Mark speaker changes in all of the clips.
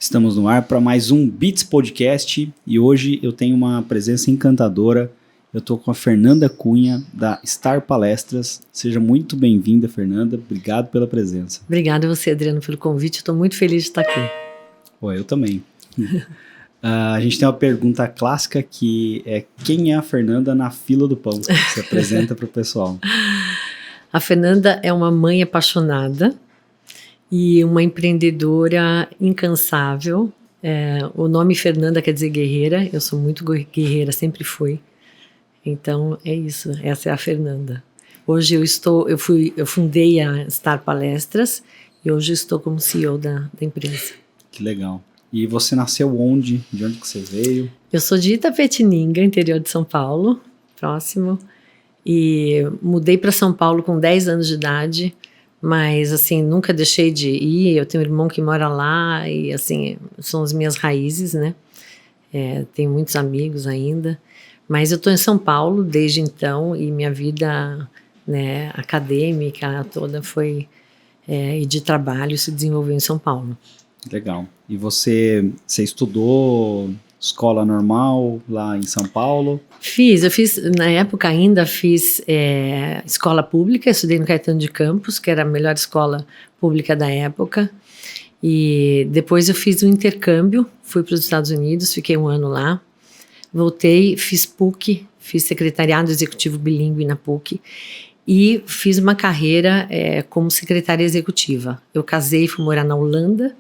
Speaker 1: Estamos no ar para mais um Beats Podcast e hoje eu tenho uma presença encantadora. Eu estou com a Fernanda Cunha, da Star Palestras. Seja muito bem-vinda, Fernanda. Obrigado pela presença.
Speaker 2: Obrigada a você, Adriano, pelo convite. Estou muito feliz de estar aqui.
Speaker 1: Pô, eu também. A gente tem uma pergunta clássica que é: quem é a Fernanda na fila do pão? Se apresenta para o pessoal.
Speaker 2: A Fernanda é uma mãe apaixonada e uma empreendedora incansável. O nome Fernanda quer dizer guerreira. Eu sou muito guerreira, sempre fui. Então é isso, essa é a Fernanda. Hoje eu fundei a Star Palestras e hoje estou como CEO da empresa.
Speaker 1: Que legal. E você nasceu onde? De onde que você veio?
Speaker 2: Eu sou de Itapetininga, interior de São Paulo, próximo. E mudei para São Paulo com 10 anos de idade, mas assim, nunca deixei de ir. Eu tenho um irmão que mora lá e assim, são as minhas raízes, né? Tenho muitos amigos ainda. Mas eu estou em São Paulo desde então e minha vida, né, acadêmica toda foi e de trabalho se desenvolveu em São Paulo.
Speaker 1: Legal. E você estudou escola normal lá em São Paulo?
Speaker 2: Eu fiz, na época ainda fiz escola pública, estudei no Caetano de Campos, que era a melhor escola pública da época. E depois eu fiz um intercâmbio, fui para os Estados Unidos, fiquei um ano lá. Voltei, fiz PUC, fiz secretariado executivo bilíngue na PUC e fiz uma carreira como secretária executiva. Eu casei e fui morar na Holanda,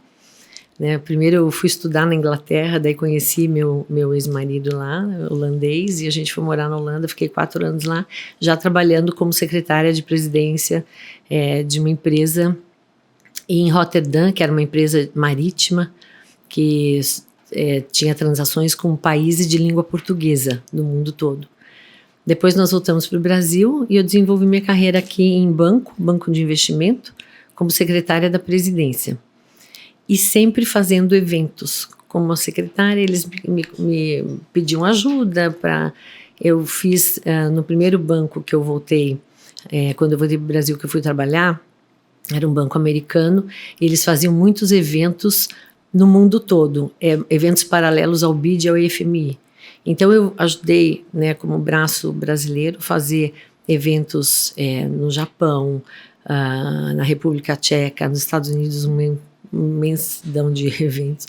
Speaker 2: né? Primeiro eu fui estudar na Inglaterra, daí conheci meu ex-marido lá, holandês, e a gente foi morar na Holanda, fiquei 4 anos lá, já trabalhando como secretária de presidência de uma empresa em Roterdã, que era uma empresa marítima, que tinha transações com países de língua portuguesa no mundo todo. Depois nós voltamos para o Brasil e eu desenvolvi minha carreira aqui em banco de investimento, como secretária da presidência. E sempre fazendo eventos. Como secretária, eles me pediam ajuda para... Eu fiz, no primeiro banco que eu voltei, quando eu voltei para o Brasil que eu fui trabalhar, era um banco americano, e eles faziam muitos eventos no mundo todo, eventos paralelos ao BID e ao FMI. Então eu ajudei, né, como braço brasileiro, fazer eventos no Japão, na República Tcheca, nos Estados Unidos, uma imensidão de eventos.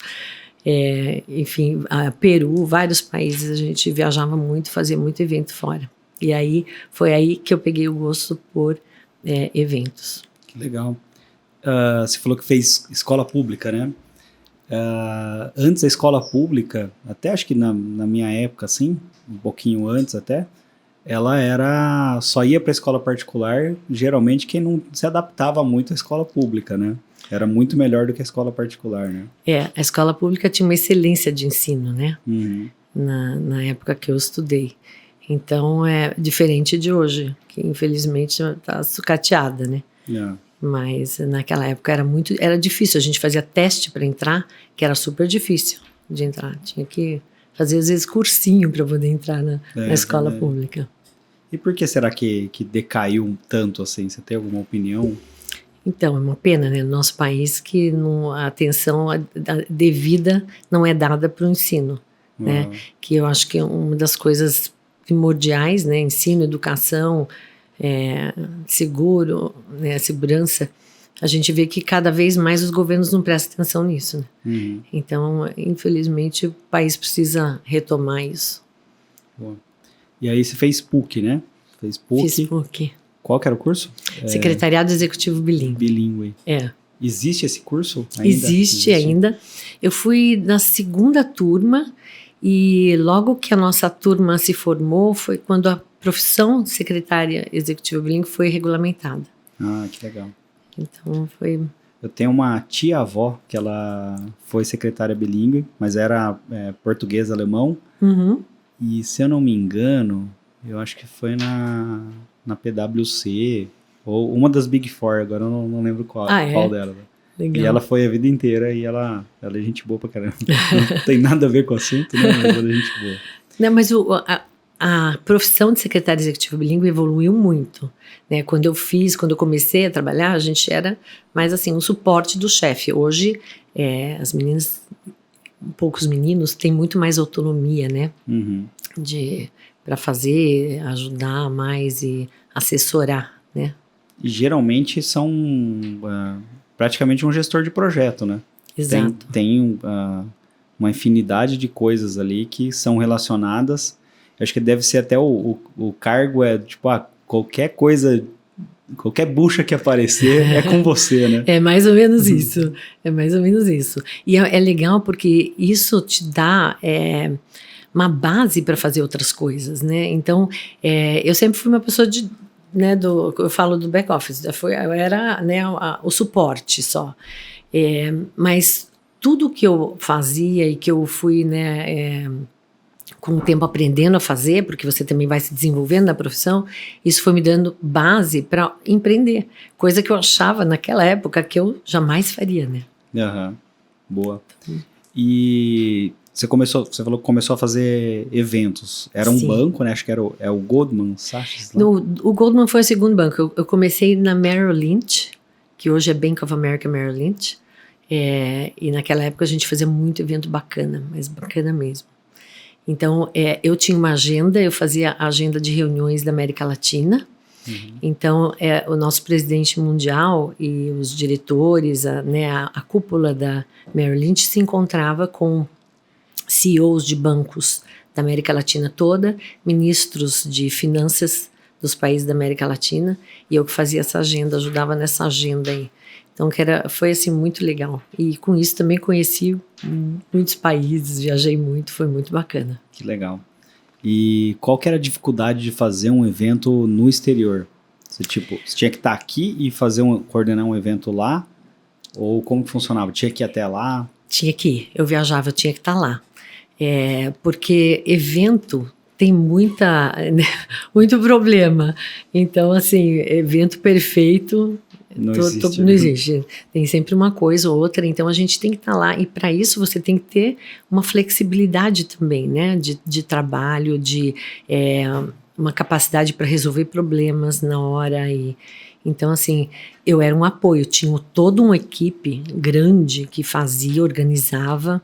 Speaker 2: Enfim, Peru, vários países, a gente viajava muito, fazia muito evento fora. E aí foi aí que eu peguei o gosto por eventos.
Speaker 1: Que legal. Você falou que fez escola pública, né? Antes da escola pública, até acho que na minha época, assim, um pouquinho antes até, ela só ia para a escola particular, geralmente quem não se adaptava muito à escola pública, né? Era muito melhor do que a escola particular, né?
Speaker 2: A escola pública tinha uma excelência de ensino, né?
Speaker 1: Uhum.
Speaker 2: Na época que eu estudei. Então, é diferente de hoje, que infelizmente está sucateada, né? Mas naquela época era difícil, a gente fazia teste para entrar, que era super difícil de entrar. Tinha que fazer, às vezes, cursinho para poder entrar na escola pública.
Speaker 1: E por que será que decaiu tanto assim? Você tem alguma opinião?
Speaker 2: Então, é uma pena, né? No nosso país que a atenção devida não é dada para o ensino, né? Que eu acho que é uma das coisas primordiais, né? Ensino, educação, seguro, né? Segurança. A gente vê que cada vez mais os governos não prestam atenção nisso, né?
Speaker 1: Uhum.
Speaker 2: Então, infelizmente, o país precisa retomar isso.
Speaker 1: Boa. E aí você fez PUC, né? Fiz
Speaker 2: PUC.
Speaker 1: Qual que era o curso?
Speaker 2: Secretariado Executivo Bilíngue.
Speaker 1: Bilíngue. Existe esse curso ainda?
Speaker 2: Existe ainda. Eu fui na segunda turma e logo que a nossa turma se formou foi quando a profissão de secretária executiva bilíngue foi regulamentada.
Speaker 1: Ah, que legal.
Speaker 2: Então foi...
Speaker 1: Eu tenho uma tia-avó que ela foi secretária bilíngue, mas era português alemão.
Speaker 2: Uhum.
Speaker 1: E se eu não me engano, eu acho que foi na PwC, ou uma das Big Four, agora eu não lembro qual dela.
Speaker 2: Legal.
Speaker 1: E ela foi a vida inteira e ela é gente boa pra caramba. Não tem nada a ver com o assunto, né? Mas ela é gente boa.
Speaker 2: Não, mas a profissão de secretária executiva bilíngue evoluiu muito, né? Quando eu comecei a trabalhar, a gente era mais assim, um suporte do chefe. Hoje, as meninas, poucos meninos, têm muito mais autonomia, né?
Speaker 1: Uhum.
Speaker 2: Para fazer, ajudar mais e assessorar, né?
Speaker 1: E geralmente são praticamente um gestor de projeto, né?
Speaker 2: Exato.
Speaker 1: Tem uma infinidade de coisas ali que são relacionadas. Eu acho que deve ser até o cargo tipo, qualquer coisa, qualquer bucha que aparecer é com você, né?
Speaker 2: É mais ou menos isso. É mais ou menos isso. E é legal porque isso te dá uma base para fazer outras coisas, né? Então, eu sempre fui uma pessoa eu falo do back office, eu era, né, o suporte só. Mas tudo que eu fazia e que eu fui, né, com o tempo aprendendo a fazer, porque você também vai se desenvolvendo na profissão, isso foi me dando base para empreender, coisa que eu achava naquela época que eu jamais faria, né?
Speaker 1: Aham, boa. E você falou que começou a fazer eventos. Era um banco, né? Acho que era o Goldman Sachs.
Speaker 2: O Goldman foi o segundo banco. Eu comecei na Merrill Lynch, que hoje é Bank of America Merrill Lynch. E naquela época a gente fazia muito evento bacana, mas bacana mesmo. Então, eu tinha uma agenda, eu fazia a agenda de reuniões da América Latina. Uhum. Então, o nosso presidente mundial e os diretores, a cúpula da Merrill Lynch se encontrava com CEOs de bancos da América Latina toda, ministros de finanças dos países da América Latina, e eu que fazia essa agenda, ajudava nessa agenda aí. Então, foi assim muito legal. E com isso também conheci muitos países, viajei muito, foi muito bacana.
Speaker 1: Que legal. E qual que era a dificuldade de fazer um evento no exterior? Você tinha que estar aqui e coordenar um evento lá? Ou como que funcionava? Tinha que ir até lá?
Speaker 2: Tinha que ir. Eu viajava, eu tinha que estar lá. Porque evento tem muito problema. Então, assim, evento perfeito não existe. Tem sempre uma coisa ou outra, então a gente tem que estar lá, e para isso você tem que ter uma flexibilidade também, né, de trabalho, uma capacidade para resolver problemas na hora. Então, assim, eu era um apoio, tinha toda uma equipe grande que fazia, organizava,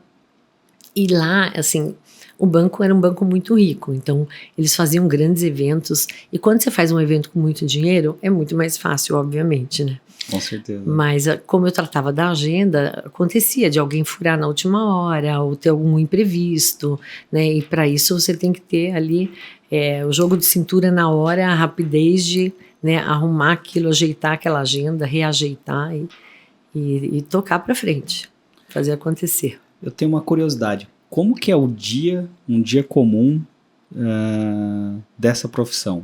Speaker 2: e lá, assim, o banco era um banco muito rico, então eles faziam grandes eventos, e quando você faz um evento com muito dinheiro, é muito mais fácil, obviamente, né?
Speaker 1: Com certeza.
Speaker 2: Mas como eu tratava da agenda, acontecia de alguém furar na última hora, ou ter algum imprevisto, né? E para isso você tem que ter ali o jogo de cintura na hora, a rapidez de, né, arrumar aquilo, ajeitar aquela agenda, reajeitar e tocar para frente, fazer acontecer.
Speaker 1: Eu tenho uma curiosidade. Como que é um dia comum dessa profissão?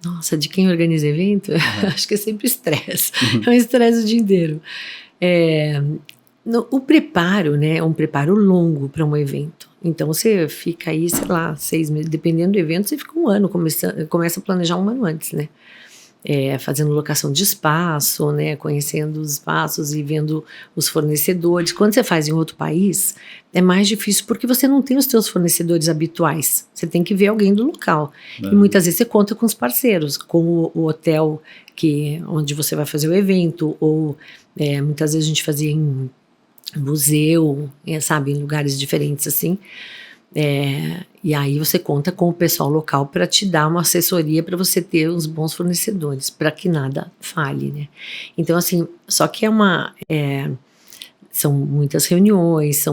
Speaker 2: Nossa, de quem organiza evento? Uhum. Acho que é sempre estresse. É um estresse o dia inteiro. O preparo, né, é um preparo longo para um evento. Então, você fica aí, sei lá, 6 meses, dependendo do evento, você fica um ano, começa a planejar um ano antes, né? Fazendo locação de espaço, né, conhecendo os espaços e vendo os fornecedores. Quando você faz em outro país, é mais difícil porque você não tem os seus fornecedores habituais. Você tem que ver alguém do local. E muitas vezes você conta com os parceiros, com o hotel onde você vai fazer o evento, ou muitas vezes a gente fazia em museu, sabe, em lugares diferentes assim. E aí você conta com o pessoal local para te dar uma assessoria para você ter uns bons fornecedores, para que nada falhe, né? Então, assim, só que são muitas reuniões,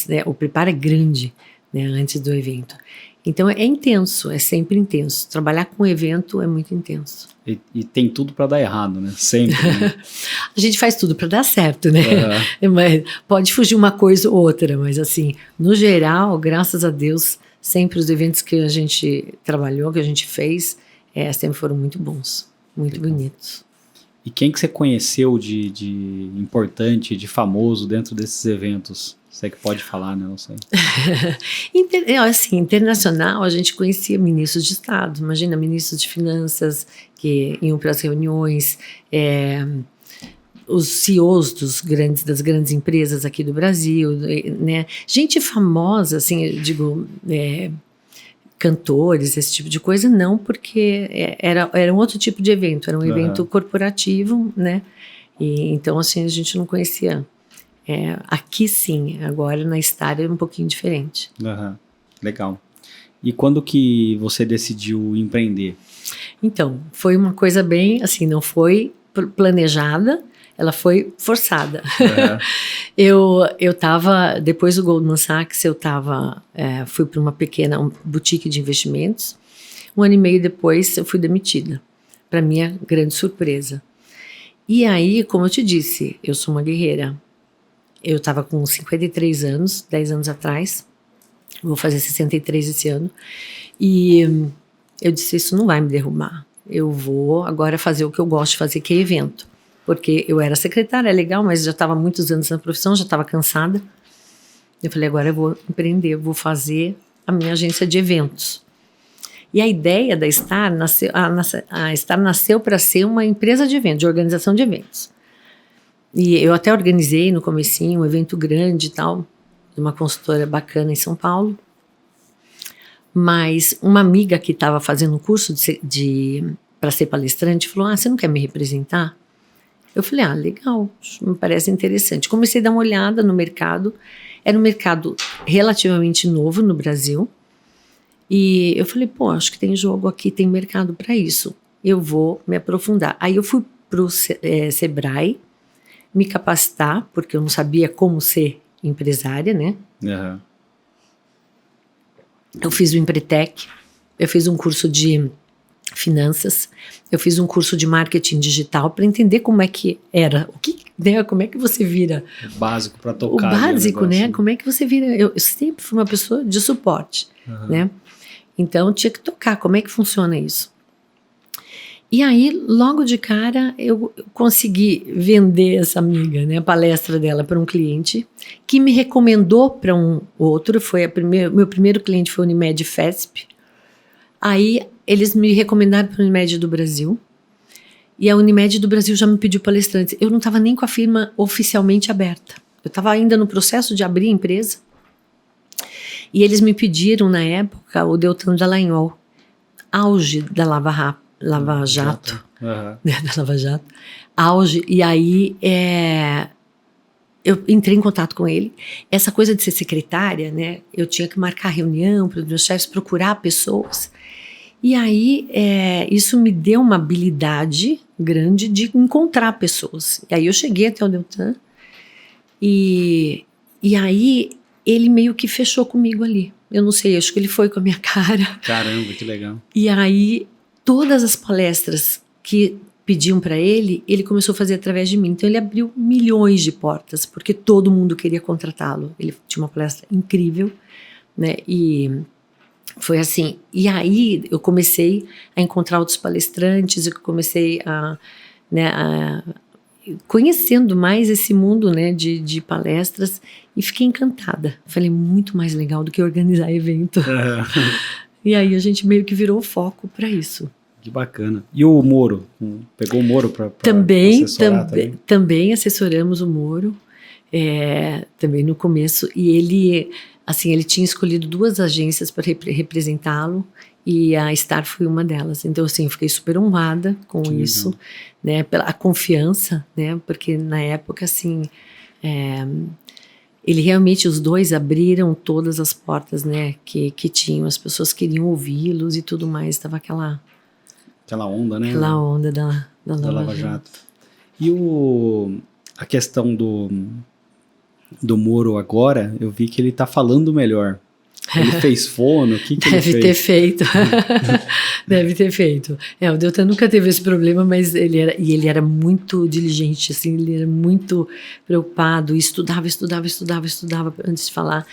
Speaker 2: né, o preparo é grande, né, antes do evento. Então é intenso, é sempre intenso. Trabalhar com evento é muito intenso.
Speaker 1: E tem tudo para dar errado, né? Sempre. Né?
Speaker 2: A gente faz tudo para dar certo, né? Mas pode fugir uma coisa ou outra, mas assim, no geral, graças a Deus, sempre os eventos que a gente trabalhou, que a gente fez, sempre foram muito bons, muito bonitos.
Speaker 1: E quem que você conheceu de importante, de famoso dentro desses eventos? Você que pode falar, né? Não sei.
Speaker 2: Assim, internacional, a gente conhecia ministros de Estado. Imagina, ministros de Finanças que iam para as reuniões, os CEOs das grandes empresas aqui do Brasil, né? Gente famosa, assim, eu digo, cantores, esse tipo de coisa, não, porque era um outro tipo de evento, era um evento corporativo, né? E, então, assim, a gente não conhecia. Aqui sim, agora na Star é um pouquinho diferente.
Speaker 1: Legal. E quando que você decidiu empreender?
Speaker 2: Então, foi uma coisa bem, assim, não foi planejada, ela foi forçada. Eu estava, depois do Goldman Sachs, fui para uma pequena boutique de investimentos. 1 ano e meio depois, eu fui demitida, para minha grande surpresa. E aí, como eu te disse, eu sou uma guerreira. Eu estava com 53 anos, 10 anos atrás. Vou fazer 63 esse ano. E eu disse, isso não vai me derrubar. Eu vou agora fazer o que eu gosto de fazer, que é evento. Porque eu era secretária, é legal, mas já estava há muitos anos na profissão, já estava cansada. Eu falei, agora eu vou empreender, vou fazer a minha agência de eventos. E a ideia da Star nasceu para ser uma empresa de eventos, de organização de eventos. E eu até organizei no comecinho um evento grande e tal, de uma consultora bacana em São Paulo. Mas uma amiga que estava fazendo um curso para ser palestrante falou, você não quer me representar? Eu falei, legal, me parece interessante. Comecei a dar uma olhada no mercado. Era um mercado relativamente novo no Brasil. E eu falei, acho que tem jogo aqui, tem mercado para isso. Eu vou me aprofundar. Aí eu fui para o Sebrae me capacitar, porque eu não sabia como ser empresária, né? Eu fiz o Empretec, eu fiz um curso de finanças, eu fiz um curso de marketing digital para entender como é que era, como é que você vira...
Speaker 1: O básico para tocar.
Speaker 2: O básico, né? Como é que você vira... Eu sempre fui uma pessoa de suporte, né? Então, tinha que tocar, como é que funciona isso? E aí, logo de cara, eu consegui vender essa amiga, né, a palestra dela para um cliente, que me recomendou para um outro, meu primeiro cliente foi a Unimed FESP. Aí, eles me recomendaram para a Unimed do Brasil, e a Unimed do Brasil já me pediu palestrantes. Eu não estava nem com a firma oficialmente aberta, eu estava ainda no processo de abrir a empresa, e eles me pediram, na época, o Deltan Dallagnol, auge da Lava Jato, né, da Lava Jato, auge, e aí eu entrei em contato com ele. Essa coisa de ser secretária, né, eu tinha que marcar reunião para os meus chefes, procurar pessoas, e aí isso me deu uma habilidade grande de encontrar pessoas. E aí eu cheguei até o Deltan, e aí ele meio que fechou comigo ali. Eu não sei, acho que ele foi com a minha cara.
Speaker 1: Caramba, que legal.
Speaker 2: E aí, todas as palestras que pediam para ele, ele começou a fazer através de mim. Então, ele abriu milhões de portas, porque todo mundo queria contratá-lo. Ele tinha uma palestra incrível, né? E foi assim. E aí, eu comecei a encontrar outros palestrantes, eu comecei conhecendo mais esse mundo, né, de palestras, e fiquei encantada. Falei, muito mais legal do que organizar evento. E aí a gente meio que virou foco para isso.
Speaker 1: Que bacana. E o Moro? Pegou o Moro para assessorar também?
Speaker 2: Também assessoramos o Moro, também no começo, e ele tinha escolhido 2 agências para representá-lo, e a Star foi uma delas. Então, assim, eu fiquei super honrada com isso, né, pela confiança, né, porque na época, assim, ele realmente, os 2 abriram todas as portas, né, que tinham, as pessoas queriam ouvi-los e tudo mais, estava aquela
Speaker 1: onda, né?
Speaker 2: Aquela onda da
Speaker 1: Lava Jato. E a questão do Moro agora, eu vi que ele tá falando melhor. Ele fez fono, o que ele fez?
Speaker 2: Deve ter feito. Deve ter feito. O Deltan nunca teve esse problema, mas ele era muito diligente, assim, ele era muito preocupado, estudava antes de falar.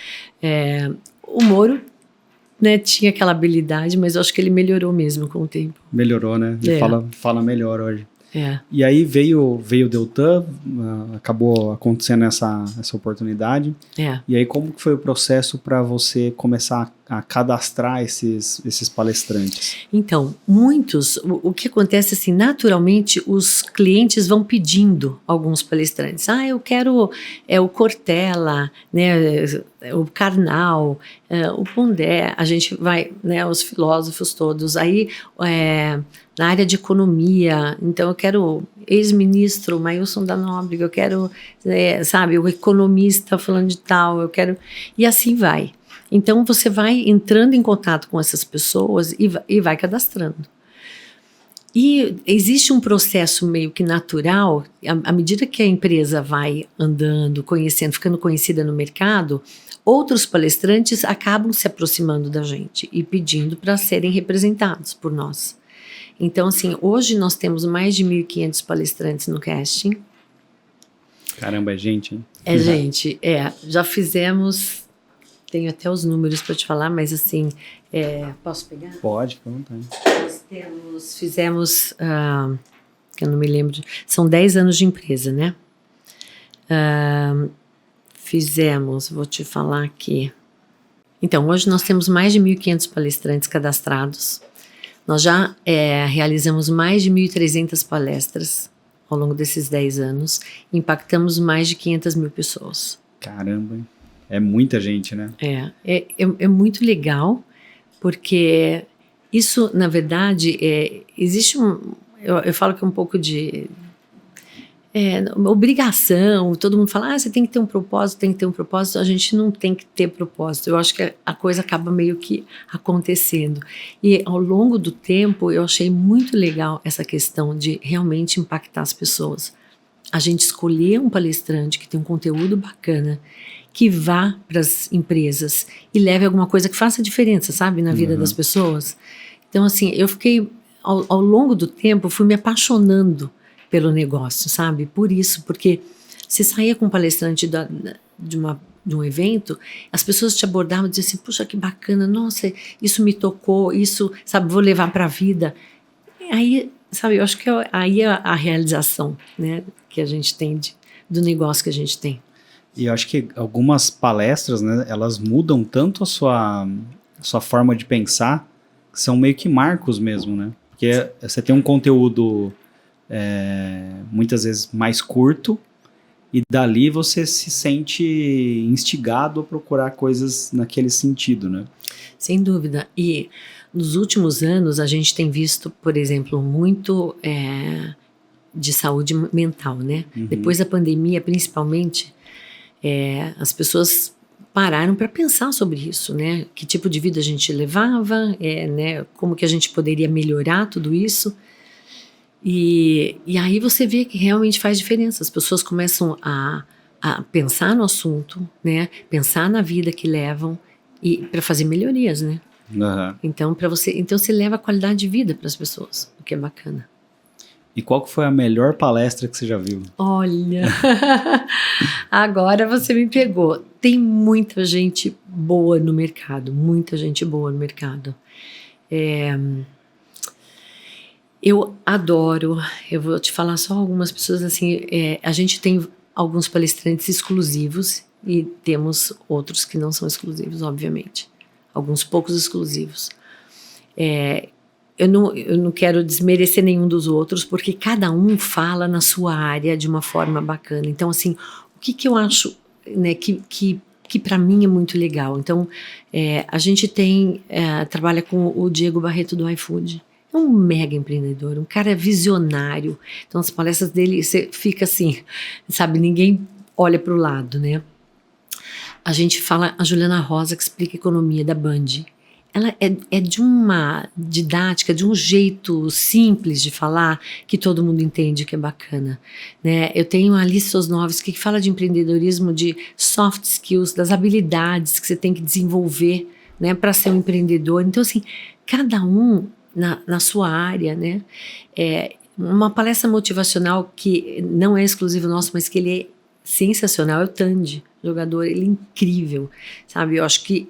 Speaker 2: O Moro, né, tinha aquela habilidade, mas eu acho que ele melhorou mesmo com o tempo.
Speaker 1: Melhorou, né? Ele fala melhor hoje.
Speaker 2: E
Speaker 1: aí veio o Deltan, acabou acontecendo essa oportunidade. E aí como que foi o processo para você começar a cadastrar esses palestrantes?
Speaker 2: Então, muitos, o que acontece assim, naturalmente os clientes vão pedindo alguns palestrantes. Eu quero o Cortella, né? o Karnal, o Pondé, a gente vai, né, os filósofos todos, aí na área de economia, então eu quero ex-ministro Maílson da Nóbrega, eu quero, sabe, o economista falando de tal, eu quero, e assim vai. Então você vai entrando em contato com essas pessoas e vai cadastrando. E existe um processo meio que natural, à medida que a empresa vai andando, conhecendo, ficando conhecida no mercado, outros palestrantes acabam se aproximando da gente e pedindo para serem representados por nós. Então, assim, hoje nós temos mais de 1.500 palestrantes no casting.
Speaker 1: Caramba, é gente, hein?
Speaker 2: É gente, já fizemos, tenho até os números para te falar, mas assim, posso pegar?
Speaker 1: Pode, fica à vontade.
Speaker 2: Fizemos, que eu não me lembro, são 10 anos de empresa, né? Fizemos, vou te falar aqui. Então, hoje nós temos mais de 1.500 palestrantes cadastrados. Nós já realizamos mais de 1.300 palestras ao longo desses 10 anos. Impactamos mais de 500 mil pessoas.
Speaker 1: Caramba, hein? É muita gente, né?
Speaker 2: É muito legal, porque isso, na verdade, existe eu falo que é um pouco de uma obrigação, todo mundo fala, você tem que ter um propósito, a gente não tem que ter propósito, eu acho que a coisa acaba meio que acontecendo, e ao longo do tempo eu achei muito legal essa questão de realmente impactar as pessoas, a gente escolher um palestrante que tem um conteúdo bacana, que vá para as empresas e leve alguma coisa que faça diferença, sabe, na vida das pessoas. Então, assim, eu fiquei, ao longo do tempo, fui me apaixonando pelo negócio, sabe? Por isso, porque se saía com um palestrante de um evento, as pessoas te abordavam e diziam assim, puxa, que bacana, nossa, isso me tocou, isso, sabe, vou levar para a vida. E aí, sabe, eu acho que aí é a realização, né, que a gente tem do negócio que a gente tem.
Speaker 1: E eu acho que algumas palestras, né, elas mudam tanto a sua forma de pensar, que são meio que marcos mesmo, né? Porque você tem um conteúdo muitas vezes mais curto e dali você se sente instigado a procurar coisas naquele sentido, né?
Speaker 2: Sem dúvida. E nos últimos anos a gente tem visto, por exemplo, muito de saúde mental, né? Depois da pandemia, principalmente, as pessoas pararam para pensar sobre isso, né? Que tipo de vida a gente levava, né? Como que a gente poderia melhorar tudo isso. E aí você vê que realmente faz diferença. As pessoas começam a pensar no assunto, né? Pensar na vida que levam e para fazer melhorias, né? Então você leva a qualidade de vida para as pessoas, o que é bacana.
Speaker 1: E qual que foi a melhor palestra que você já viu?
Speaker 2: Olha, agora você me pegou. Tem muita gente boa no mercado, muita gente boa no mercado. Eu adoro, eu vou te falar só algumas pessoas assim, a gente tem alguns palestrantes exclusivos e temos outros que não são exclusivos, obviamente. Alguns poucos exclusivos. Eu não quero desmerecer nenhum dos outros, porque cada um fala na sua área de uma forma bacana. Então, assim, o que eu acho, né, que para mim é muito legal. Então, a gente trabalha com o Diego Barreto do iFood. É um mega empreendedor, um cara visionário. Então, as palestras dele, você fica assim, sabe, ninguém olha para o lado, né? A gente fala, a Juliana Rosa, que explica economia da Band. Ela é de uma didática, de um jeito simples de falar, que todo mundo entende que é bacana, né? Eu tenho a Alice Sosnovski, que fala de empreendedorismo, de soft skills, das habilidades que você tem que desenvolver, né, para ser um empreendedor. Então, assim, cada um na sua área, né? Uma palestra motivacional que não é exclusivo nosso, mas que ele é sensacional, é o Tandy, jogador, ele é incrível, sabe? Eu acho que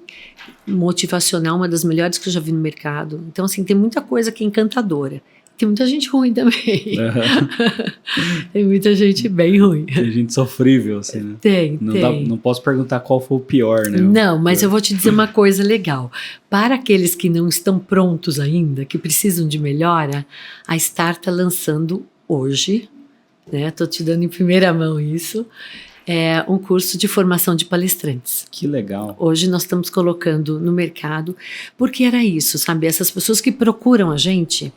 Speaker 2: motivacional, uma das melhores que eu já vi no mercado. Então, assim, tem muita coisa que é encantadora. Tem muita gente ruim também. Tem muita gente bem ruim.
Speaker 1: Tem gente sofrível, assim, né?
Speaker 2: Tem.
Speaker 1: Não posso perguntar qual foi o pior, né?
Speaker 2: Não, mas eu vou te dizer uma coisa legal. Para aqueles que não estão prontos ainda, que precisam de melhora, a Star está lançando hoje, né? Estou te dando em primeira mão isso. é um curso de formação de palestrantes.
Speaker 1: Que legal.
Speaker 2: Hoje nós estamos colocando no mercado, porque era isso, sabe? Essas pessoas que procuram a gente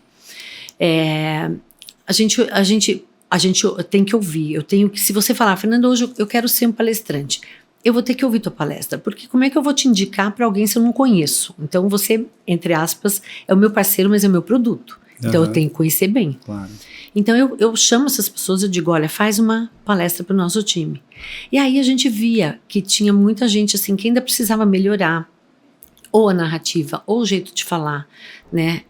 Speaker 2: tem que ouvir. Eu tenho que, se você falar, Fernanda, hoje eu quero ser um palestrante, eu vou ter que ouvir tua palestra, porque como é que eu vou te indicar para alguém se eu não conheço? Então você, entre aspas, é o meu parceiro, mas é o meu produto. Então eu tenho que conhecer bem.
Speaker 1: Claro.
Speaker 2: Então eu chamo essas pessoas, eu digo, olha, faz uma palestra para o nosso time. E aí a gente via que tinha muita gente assim que ainda precisava melhorar ou a narrativa, ou o jeito de falar, né?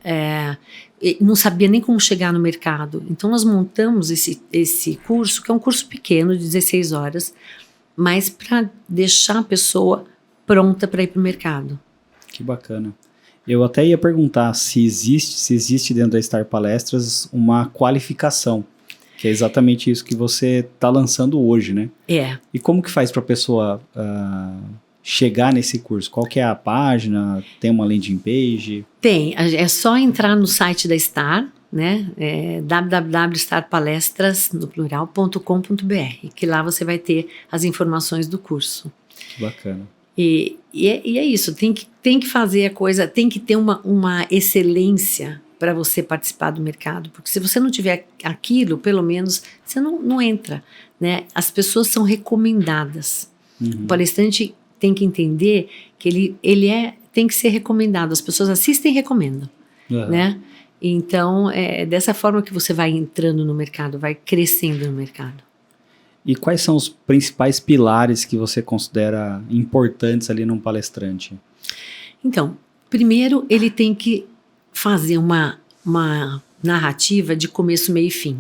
Speaker 2: Não sabia nem como chegar no mercado. Então nós montamos esse curso, que é um curso pequeno, de 16 horas, mas para deixar a pessoa pronta para ir para o mercado.
Speaker 1: Que bacana. Eu até ia perguntar se existe dentro da Star Palestras uma qualificação, que é exatamente isso que você está lançando hoje, né? E como que faz para a pessoa chegar nesse curso? Qual que é a página? Tem uma landing page?
Speaker 2: Tem, é só entrar no site da Star, né? www.starpalestras, no plural.com.br, que lá você vai ter as informações do curso.
Speaker 1: Que bacana.
Speaker 2: E é isso, tem que fazer a coisa, tem que ter uma excelência para você participar do mercado, porque se você não tiver aquilo, pelo menos, você não entra, né? As pessoas são recomendadas. O palestrante tem que entender que ele tem que ser recomendado, as pessoas assistem e recomendam, né? Então, é dessa forma que você vai entrando no mercado, vai crescendo no mercado.
Speaker 1: E quais são os principais pilares que você considera importantes ali num palestrante? Então,
Speaker 2: primeiro ele tem que fazer uma narrativa de começo, meio e fim.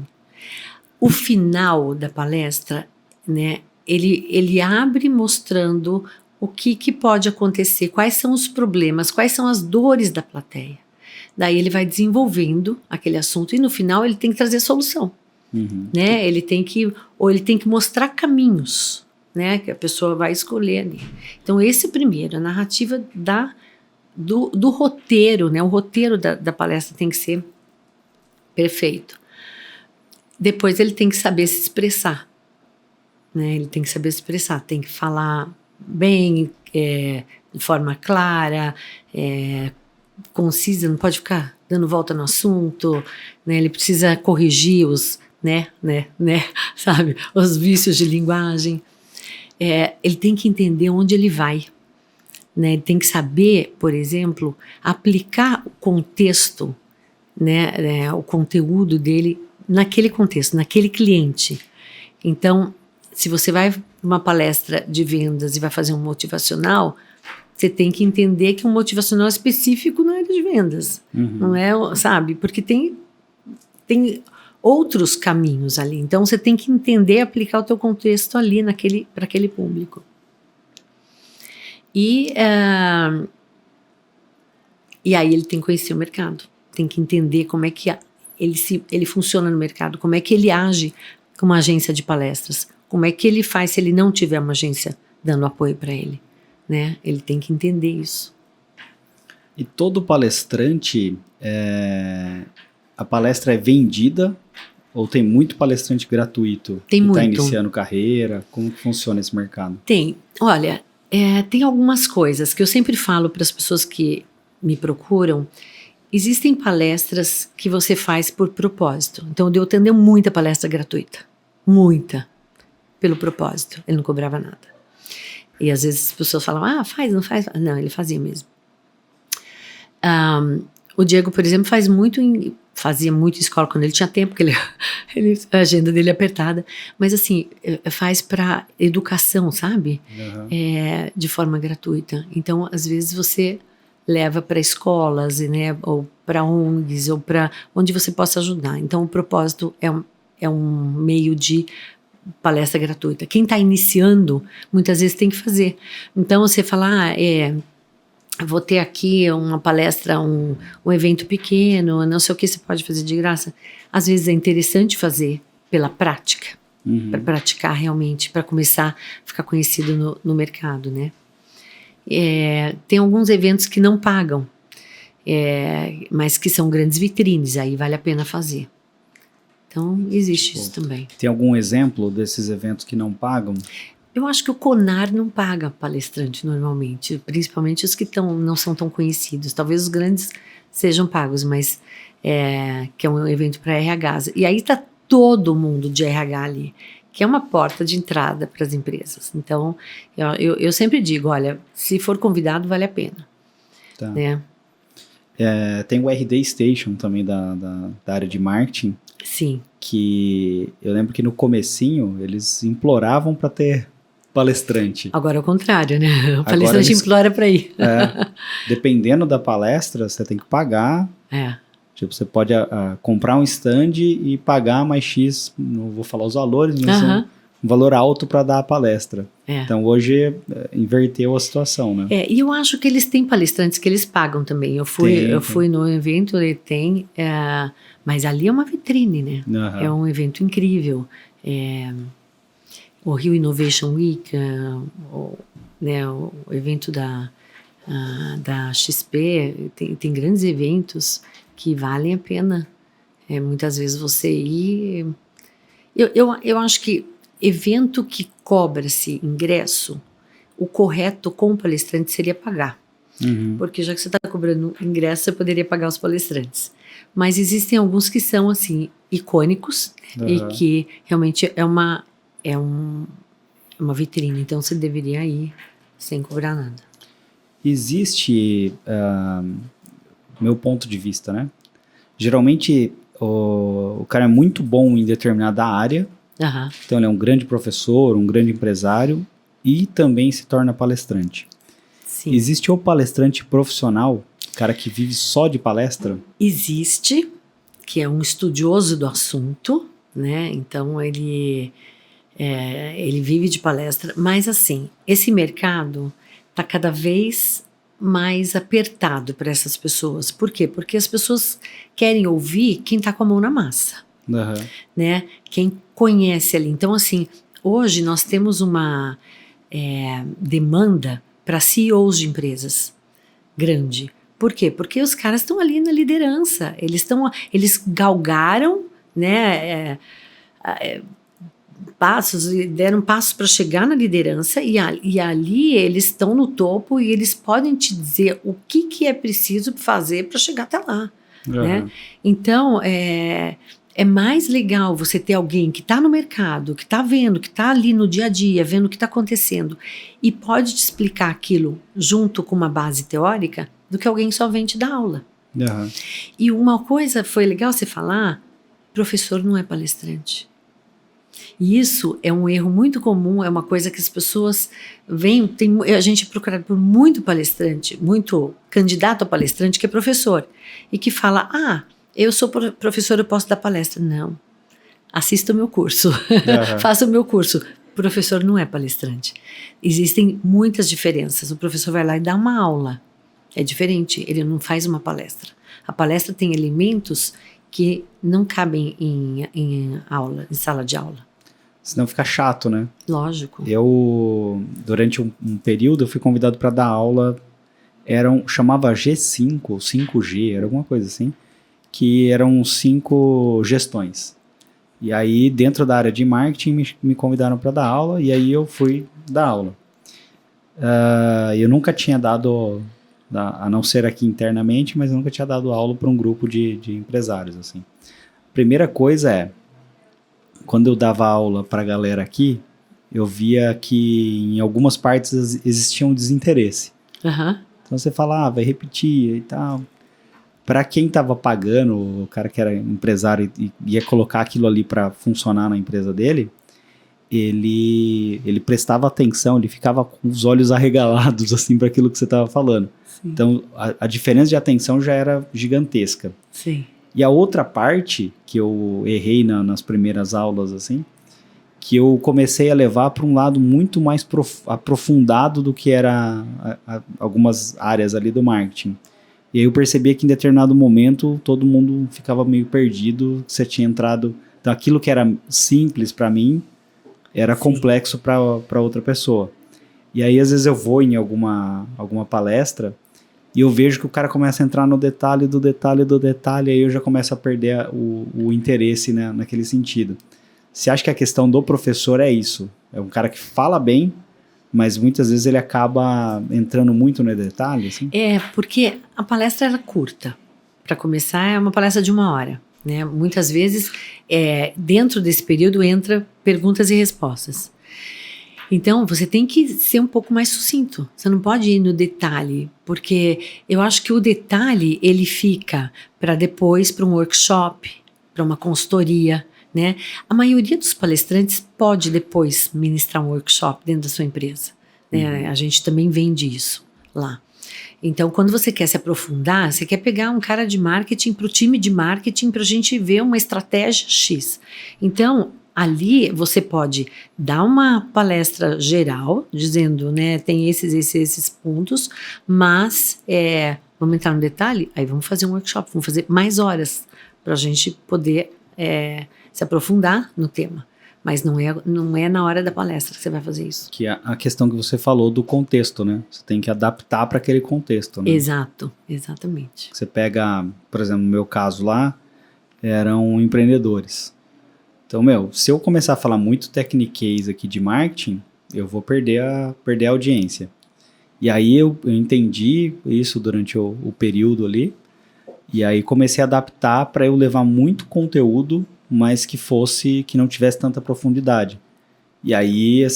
Speaker 2: O final da palestra, né, ele abre mostrando o que pode acontecer, quais são os problemas, quais são as dores da plateia. Daí ele vai desenvolvendo aquele assunto e no final ele tem que trazer solução. Né? Ele tem que mostrar caminhos, né, que a pessoa vai escolher ali. Então esse primeiro, a narrativa do roteiro, né, o roteiro da palestra tem que ser perfeito. Depois ele tem que saber se expressar, né? Ele tem que saber se expressar, tem que falar bem, de forma clara, concisa, não pode ficar dando volta no assunto, né? Ele precisa corrigir sabe, os vícios de linguagem. Ele tem que entender onde ele vai, né? Ele tem que saber, por exemplo, aplicar o contexto, né, o conteúdo dele naquele contexto, naquele cliente. Então, se você vai para uma palestra de vendas e vai fazer um motivacional, você tem que entender que um motivacional específico não é de vendas, não é, sabe? Porque tem outros caminhos ali. Então, você tem que entender e aplicar o teu contexto ali para aquele público. E aí ele tem que conhecer o mercado, tem que entender como é que ele funciona no mercado, como é que ele age com uma agência de palestras, como é que ele faz se ele não tiver uma agência dando apoio para ele, né? Ele tem que entender isso.
Speaker 1: E todo palestrante, a palestra é vendida ou tem muito palestrante gratuito que está iniciando carreira? Como que funciona esse mercado?
Speaker 2: Tem. Olha, tem algumas coisas que eu sempre falo para as pessoas que me procuram. Existem palestras que você faz por propósito. Então, eu atendeu muita palestra gratuita. Muita. Pelo propósito. Ele não cobrava nada. E às vezes as pessoas falavam, faz, não faz? Não, ele fazia mesmo. O Diego, por exemplo, fazia muito escola quando ele tinha tempo, porque a agenda dele é apertada. Mas assim, faz para educação, sabe? De forma gratuita. Então, às vezes você leva para escolas, né, ou para ONGs, ou para onde você possa ajudar. Então, o propósito é um meio de palestra gratuita. Quem está iniciando, muitas vezes tem que fazer. Então, você fala, vou ter aqui uma palestra, um evento pequeno, não sei o que você pode fazer de graça. Às vezes é interessante fazer pela prática, para praticar realmente, para começar a ficar conhecido no mercado, né? Tem alguns eventos que não pagam, mas que são grandes vitrines, aí vale a pena fazer. Então, existe isso também.
Speaker 1: Tem algum exemplo desses eventos que não pagam?
Speaker 2: Eu acho que o CONAR não paga palestrante normalmente, principalmente os que não são tão conhecidos. Talvez os grandes sejam pagos, mas que é um evento para RHs. E aí está todo mundo de RH ali, que é uma porta de entrada para as empresas. Então, eu sempre digo, olha, se for convidado, vale a pena.
Speaker 1: Tá.
Speaker 2: Né?
Speaker 1: Tem o RD Station também da área de marketing.
Speaker 2: Sim.
Speaker 1: Que eu lembro que no comecinho eles imploravam para ter palestrante.
Speaker 2: Agora é o contrário, né? O palestrante implora para ir.
Speaker 1: Dependendo da palestra, você tem que pagar. Tipo, você pode comprar um stand e pagar mais X, não vou falar os valores, mas um valor alto para dar a palestra. Então hoje inverteu a situação, né?
Speaker 2: E eu acho que eles têm palestrantes que eles pagam também. Eu fui no evento, ele tem, mas ali é uma vitrine, né? É um evento incrível. O Rio Innovation Week, o evento da XP, tem grandes eventos que valem a pena. Muitas vezes você ir... Eu acho que evento que cobra-se ingresso, o correto com o palestrante seria pagar. Porque já que você está cobrando ingresso, você poderia pagar os palestrantes. Mas existem alguns que são, assim, icônicos e que realmente é uma vitrine. Então, você deveria ir sem cobrar nada.
Speaker 1: Existe, meu ponto de vista, né? Geralmente, o cara é muito bom em determinada área. Então, ele é um grande professor, um grande empresário e também se torna palestrante.
Speaker 2: Sim.
Speaker 1: Existe o palestrante profissional, cara que vive só de palestra?
Speaker 2: Existe, que é um estudioso do assunto, né? Então, ele vive de palestra. Mas, assim, esse mercado está cada vez mais apertado para essas pessoas. Por quê? Porque as pessoas querem ouvir quem está com a mão na massa. Né? Quem conhece ali. Então, assim, hoje nós temos uma demanda para CEOs de empresas grande. Por quê? Porque os caras estão ali na liderança. Eles galgaram, né, deram passos para chegar na liderança e ali eles estão no topo e eles podem te dizer o que é preciso fazer para chegar até lá. Né? Então, é mais legal você ter alguém que está no mercado, que está vendo, que está ali no dia a dia, vendo o que está acontecendo e pode te explicar aquilo junto com uma base teórica do que alguém só vem te dar aula. E uma coisa foi legal você falar, professor não é palestrante. E isso é um erro muito comum, é uma coisa que as pessoas veem, a gente é procurado por muito palestrante, muito candidato a palestrante que é professor e que fala, eu sou professor, eu posso dar palestra. Não, assista o meu curso, faça o meu curso. Professor não é palestrante. Existem muitas diferenças. O professor vai lá e dá uma aula. É diferente, ele não faz uma palestra. A palestra tem elementos que não cabem em sala de aula.
Speaker 1: Senão fica chato, né?
Speaker 2: Lógico.
Speaker 1: Durante um período, eu fui convidado para dar aula, chamava G5, ou 5G, era alguma coisa assim, que eram 5 gestões. E aí, dentro da área de marketing, me convidaram para dar aula, e aí eu fui dar aula. Eu nunca tinha dado, a não ser aqui internamente, mas eu nunca tinha dado aula para um grupo de empresários, assim. Primeira coisa quando eu dava aula para a galera aqui, eu via que em algumas partes existia um desinteresse. Então você falava e repetia e tal. Para quem estava pagando, o cara que era empresário e ia colocar aquilo ali para funcionar na empresa dele, ele prestava atenção, ele ficava com os olhos arregalados assim para aquilo que você estava falando. Sim. Então a diferença de atenção já era gigantesca.
Speaker 2: Sim.
Speaker 1: E a outra parte que eu errei nas primeiras aulas, assim, que eu comecei a levar para um lado muito mais aprofundado do que era algumas áreas ali do marketing. E aí eu percebia que em determinado momento todo mundo ficava meio perdido, você tinha entrado... Então aquilo que era simples para mim era complexo para outra pessoa. E aí às vezes eu vou em alguma palestra e eu vejo que o cara começa a entrar no detalhe do detalhe do detalhe, aí eu já começo a perder o interesse, né, naquele sentido. Você acha que a questão do professor é isso? É um cara que fala bem, mas muitas vezes ele acaba entrando muito no detalhe, assim?
Speaker 2: Porque a palestra era curta. Para começar, é uma palestra de 1 hora. Né? Muitas vezes, dentro desse período, entra perguntas e respostas. Então, você tem que ser um pouco mais sucinto. Você não pode ir no detalhe, porque eu acho que o detalhe, ele fica para depois, para um workshop, para uma consultoria, né? A maioria dos palestrantes pode depois ministrar um workshop dentro da sua empresa. Né? A gente também vende isso lá. Então, quando você quer se aprofundar, você quer pegar um cara de marketing para o time de marketing para a gente ver uma estratégia X. Então, ali você pode dar uma palestra geral, dizendo, né, tem esses pontos, mas vamos entrar no detalhe, aí vamos fazer um workshop, vamos fazer mais horas para a gente poder se aprofundar no tema. Mas não é na hora da palestra que você vai fazer isso.
Speaker 1: Que é a questão que você falou do contexto, né? Você tem que adaptar para aquele contexto, né?
Speaker 2: Exato, exatamente.
Speaker 1: Você pega, por exemplo, no meu caso lá, eram empreendedores. Então, se eu começar a falar muito techniquez aqui de marketing, eu vou perder a audiência. E aí eu entendi isso durante o período ali, e aí comecei a adaptar para eu levar muito conteúdo, mas que não tivesse tanta profundidade. E aí,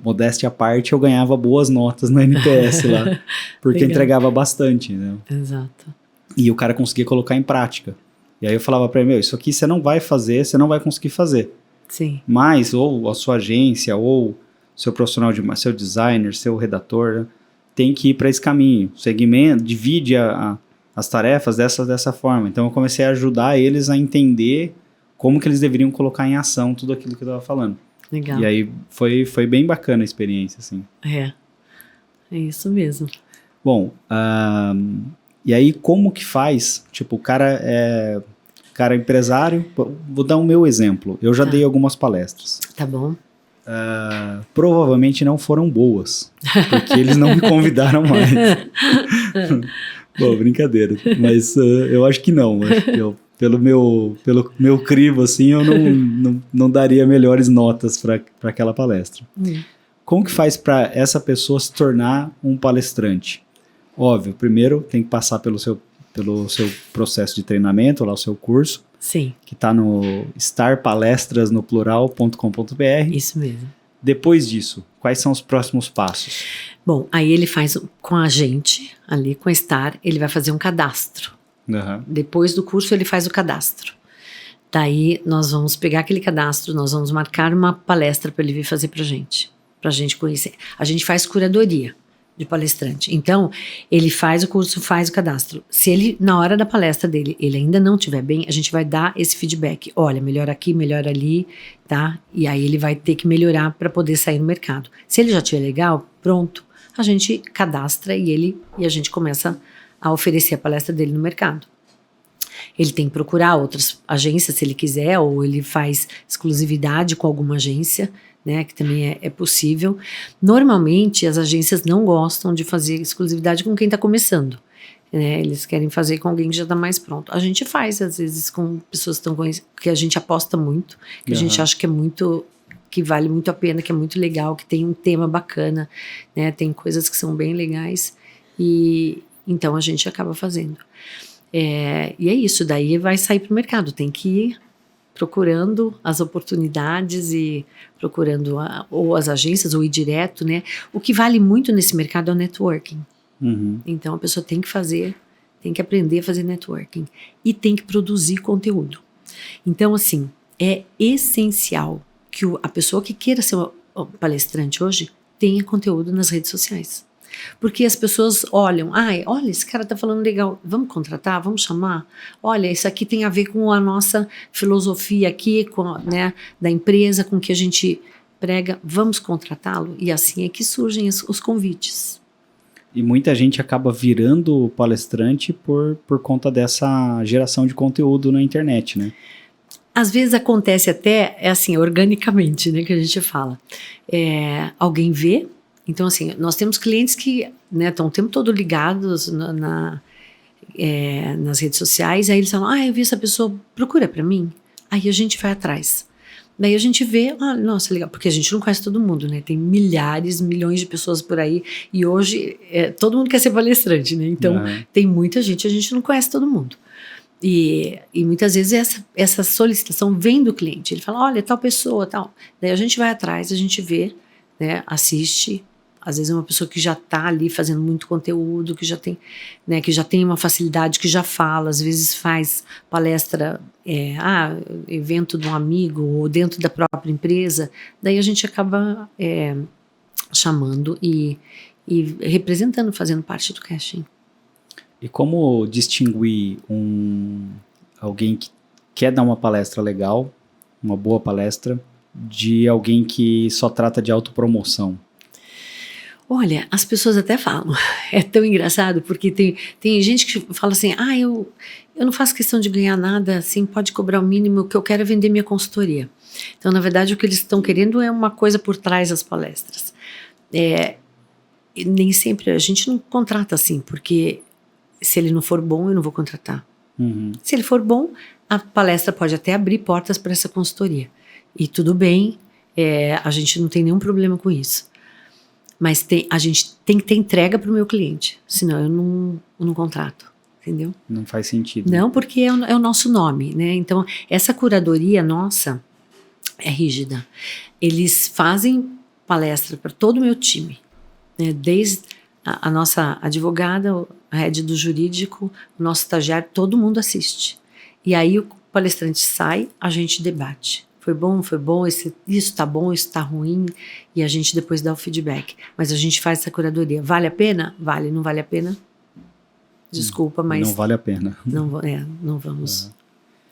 Speaker 1: modéstia à parte, eu ganhava boas notas no NPS lá, porque entregava bastante, né?
Speaker 2: Exato.
Speaker 1: E o cara conseguia colocar em prática. E aí eu falava para ele, isso aqui você não vai fazer, você não vai conseguir fazer.
Speaker 2: Sim.
Speaker 1: Mas, ou a sua agência, ou seu profissional, seu designer, seu redator, né, tem que ir para esse caminho. Segmento, divide as tarefas dessa forma. Então eu comecei a ajudar eles a entender como que eles deveriam colocar em ação tudo aquilo que eu estava falando.
Speaker 2: Legal.
Speaker 1: E aí foi bem bacana a experiência, assim.
Speaker 2: É isso mesmo.
Speaker 1: Bom, e aí como que faz? Tipo, o cara é empresário, vou dar o meu exemplo. Eu já dei algumas palestras.
Speaker 2: Tá bom.
Speaker 1: Provavelmente não foram boas, porque eles não me convidaram mais. Bom, brincadeira. Mas eu acho que não. Acho que pelo meu crivo, assim, eu não daria melhores notas para aquela palestra. Como que faz para essa pessoa se tornar um palestrante? Óbvio, primeiro tem que passar pelo seu processo de treinamento, lá o seu curso.
Speaker 2: Sim.
Speaker 1: Que está no starpalestrasnoplural.com.br.
Speaker 2: Isso mesmo.
Speaker 1: Depois disso, quais são os próximos passos?
Speaker 2: Bom, aí ele faz com a gente, ali com a Star, ele vai fazer um cadastro.
Speaker 1: Uhum.
Speaker 2: Depois do curso ele faz o cadastro. Daí nós vamos pegar aquele cadastro, nós vamos marcar uma palestra para ele vir fazer pra gente conhecer. A gente faz curadoria de palestrante. Então, ele faz o curso, faz o cadastro. Se ele, na hora da palestra dele, ele ainda não estiver bem, a gente vai dar esse feedback. Olha, melhor aqui, melhor ali, tá? E aí ele vai ter que melhorar para poder sair no mercado. Se ele já estiver legal, pronto, a gente cadastra e a gente começa a oferecer a palestra dele no mercado. Ele tem que procurar outras agências se ele quiser, ou ele faz exclusividade com alguma agência, né, que também é possível. Normalmente as agências não gostam de fazer exclusividade com quem está começando, né, eles querem fazer com alguém que já está mais pronto. A gente faz às vezes com pessoas que a gente aposta muito, que a gente acha que vale muito a pena, que é muito legal, que tem um tema bacana, né, tem coisas que são bem legais, e então a gente acaba fazendo. E é isso, daí vai sair para o mercado, tem que ir procurando as oportunidades e procurando ou as agências ou ir direto, né? O que vale muito nesse mercado é o networking.
Speaker 1: Uhum.
Speaker 2: Então a pessoa tem que aprender a fazer networking e tem que produzir conteúdo. Então assim, é essencial que a pessoa que queira ser palestrante hoje tenha conteúdo nas redes sociais. Porque as pessoas olham, olha, esse cara tá falando legal, vamos contratar, vamos chamar? Olha, isso aqui tem a ver com a nossa filosofia aqui, né, da empresa, com que a gente prega, vamos contratá-lo? E assim é que surgem os convites.
Speaker 1: E muita gente acaba virando palestrante por conta dessa geração de conteúdo na internet, né?
Speaker 2: Às vezes acontece até, assim, organicamente, né, que a gente fala. Alguém vê Então, assim, nós temos clientes que, né, estão o tempo todo ligados nas redes sociais, aí eles falam, eu vi essa pessoa, procura para mim. Aí a gente vai atrás. Daí a gente vê, nossa, legal, porque a gente não conhece todo mundo, né? Tem milhares, milhões de pessoas por aí, e hoje todo mundo quer ser palestrante, né? Então, tem muita gente, a gente não conhece todo mundo. E muitas vezes essa solicitação vem do cliente. Ele fala, olha, tal pessoa, tal. Daí a gente vai atrás, a gente vê, né, assiste. Às vezes é uma pessoa que já está ali fazendo muito conteúdo, que já tem, né, que já tem uma facilidade, que já fala, às vezes faz palestra, evento de um amigo ou dentro da própria empresa. Daí a gente acaba chamando e representando, fazendo parte do casting.
Speaker 1: E como distinguir alguém que quer dar uma palestra legal, uma boa palestra, de alguém que só trata de autopromoção?
Speaker 2: Olha, as pessoas até falam, é tão engraçado, porque tem gente que fala assim, eu não faço questão de ganhar nada, assim, pode cobrar o mínimo, o que eu quero é vender minha consultoria. Então, na verdade, o que eles estão querendo é uma coisa por trás das palestras. Nem sempre, a gente não contrata assim, porque se ele não for bom, eu não vou contratar. Se ele for bom, a palestra pode até abrir portas para essa consultoria. E tudo bem, a gente não tem nenhum problema com isso. Mas a gente tem que ter entrega para o meu cliente, senão eu não contrato, entendeu?
Speaker 1: Não faz sentido.
Speaker 2: Não, porque é o nosso nome, né? Então, essa curadoria nossa é rígida. Eles fazem palestra para todo o meu time, né? Desde a nossa advogada, a head do jurídico, o nosso estagiário, todo mundo assiste. E aí o palestrante sai, a gente debate. Foi bom, isso está bom, isso está ruim, e a gente depois dá o feedback. Mas a gente faz essa curadoria. Vale a pena? Vale. Não vale a pena? Desculpa, mas...
Speaker 1: Não vale a pena.
Speaker 2: Não vamos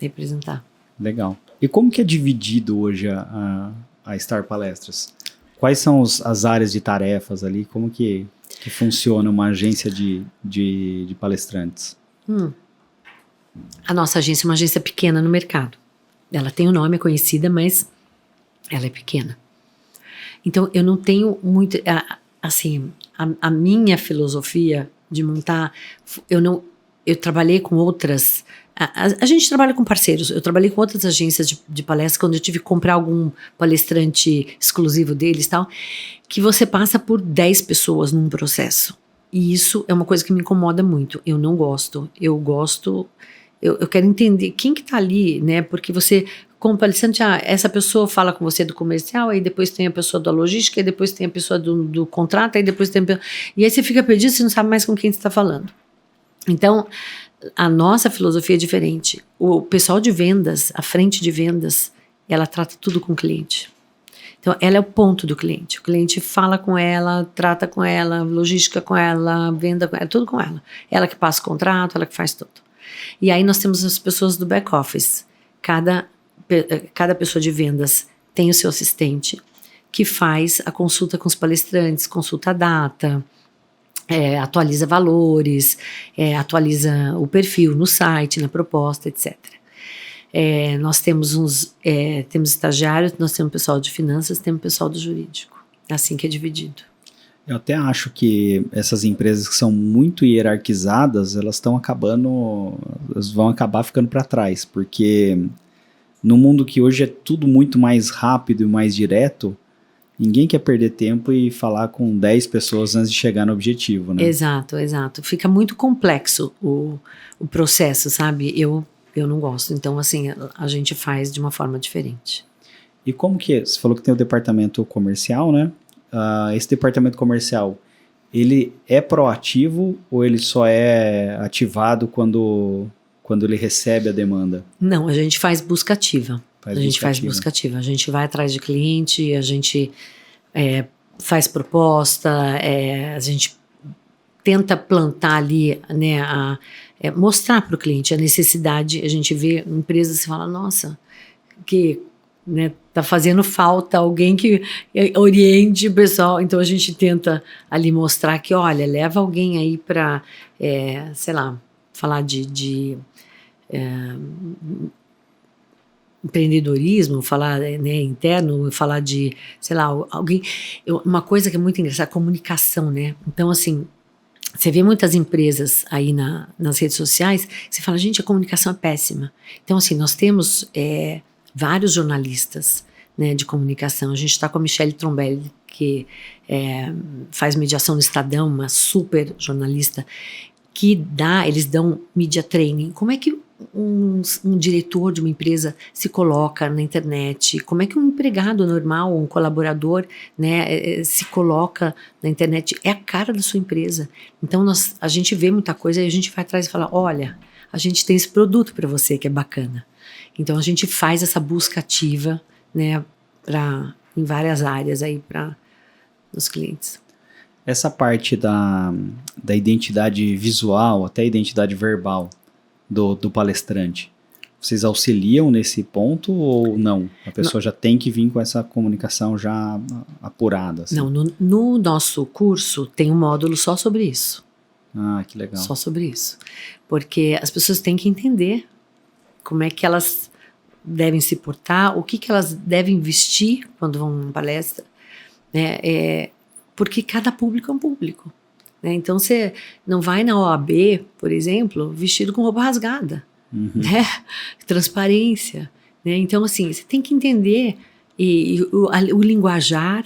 Speaker 2: representar.
Speaker 1: Legal. E como que é dividido hoje a Star Palestras? Quais são as áreas de tarefas ali? Como que funciona uma agência de palestrantes?
Speaker 2: A nossa agência é uma agência pequena no mercado. Ela tem um nome, é conhecida, mas ela é pequena. Então, eu não tenho muito... Assim, a minha filosofia de montar... Eu trabalhei com outras... A gente trabalha com parceiros. Eu trabalhei com outras agências de palestra, quando eu tive que comprar algum palestrante exclusivo deles e tal, que você passa por 10 pessoas num processo. E isso é uma coisa que me incomoda muito. Eu não gosto. Eu quero entender quem que tá ali, né? Porque você, como palestrante, essa pessoa fala com você do comercial, aí depois tem a pessoa da logística, aí depois tem a pessoa do contrato, aí depois tem e aí você fica perdido, você não sabe mais com quem você está falando. Então, a nossa filosofia é diferente. O pessoal de vendas, a frente de vendas, ela trata tudo com o cliente. Então, ela é o ponto do cliente. O cliente fala com ela, trata com ela, logística com ela, venda com ela, tudo com ela. Ela que passa o contrato, ela que faz tudo. E aí nós temos as pessoas do back office. Cada pessoa de vendas tem o seu assistente que faz a consulta com os palestrantes, consulta a data, atualiza valores, atualiza o perfil no site, na proposta, etc. Nós temos temos estagiários, nós temos pessoal de finanças, temos pessoal do jurídico. É assim que é dividido.
Speaker 1: Eu até acho que essas empresas que são muito hierarquizadas, elas vão acabar ficando para trás, porque no mundo que hoje é tudo muito mais rápido e mais direto, ninguém quer perder tempo e falar com 10 pessoas antes de chegar no objetivo, né?
Speaker 2: Exato. Fica muito complexo o processo, sabe? Eu não gosto. Então, assim, a gente faz de uma forma diferente.
Speaker 1: E como que é? Você falou que tem o departamento comercial, né? Esse departamento comercial, ele é proativo ou ele só é ativado quando ele recebe a demanda?
Speaker 2: Não, a gente faz busca ativa. A gente vai atrás de cliente, a gente faz proposta, a gente tenta plantar ali, né, mostrar para o cliente a necessidade. A gente vê empresas que falam, nossa, que... né, tá fazendo falta alguém que oriente o pessoal, então a gente tenta ali mostrar que, olha, leva alguém aí para, sei lá, falar de empreendedorismo, falar, né, interno, falar de, sei lá, alguém... uma coisa que é muito engraçada, comunicação, né? Então, assim, você vê muitas empresas aí nas redes sociais, você fala, gente, a comunicação é péssima. Então, assim, nós temos vários jornalistas, né, de comunicação. A gente está com a Michelle Trombelli, que faz mediação no Estadão, uma super jornalista, eles dão media training. Como é que um diretor de uma empresa se coloca na internet? Como é que um empregado normal, um colaborador, né, se coloca na internet? É a cara da sua empresa. Então a gente vê muita coisa e a gente vai atrás e fala, olha, a gente tem esse produto para você que é bacana. Então a gente faz essa busca ativa, né, em várias áreas aí para os clientes.
Speaker 1: Essa parte da identidade visual, até a identidade verbal do palestrante, vocês auxiliam nesse ponto ou não? A pessoa já tem que vir com essa comunicação já apurada? Assim?
Speaker 2: Não, no nosso curso tem um módulo só sobre isso.
Speaker 1: Ah, que legal.
Speaker 2: Só sobre isso. Porque as pessoas têm que entender como é que elas devem se portar, o que elas devem vestir quando vão numa palestra, né? Porque cada público é um público, né? Então você não vai na OAB, por exemplo, vestido com roupa rasgada, né? Transparência, né? Então assim, você tem que entender o linguajar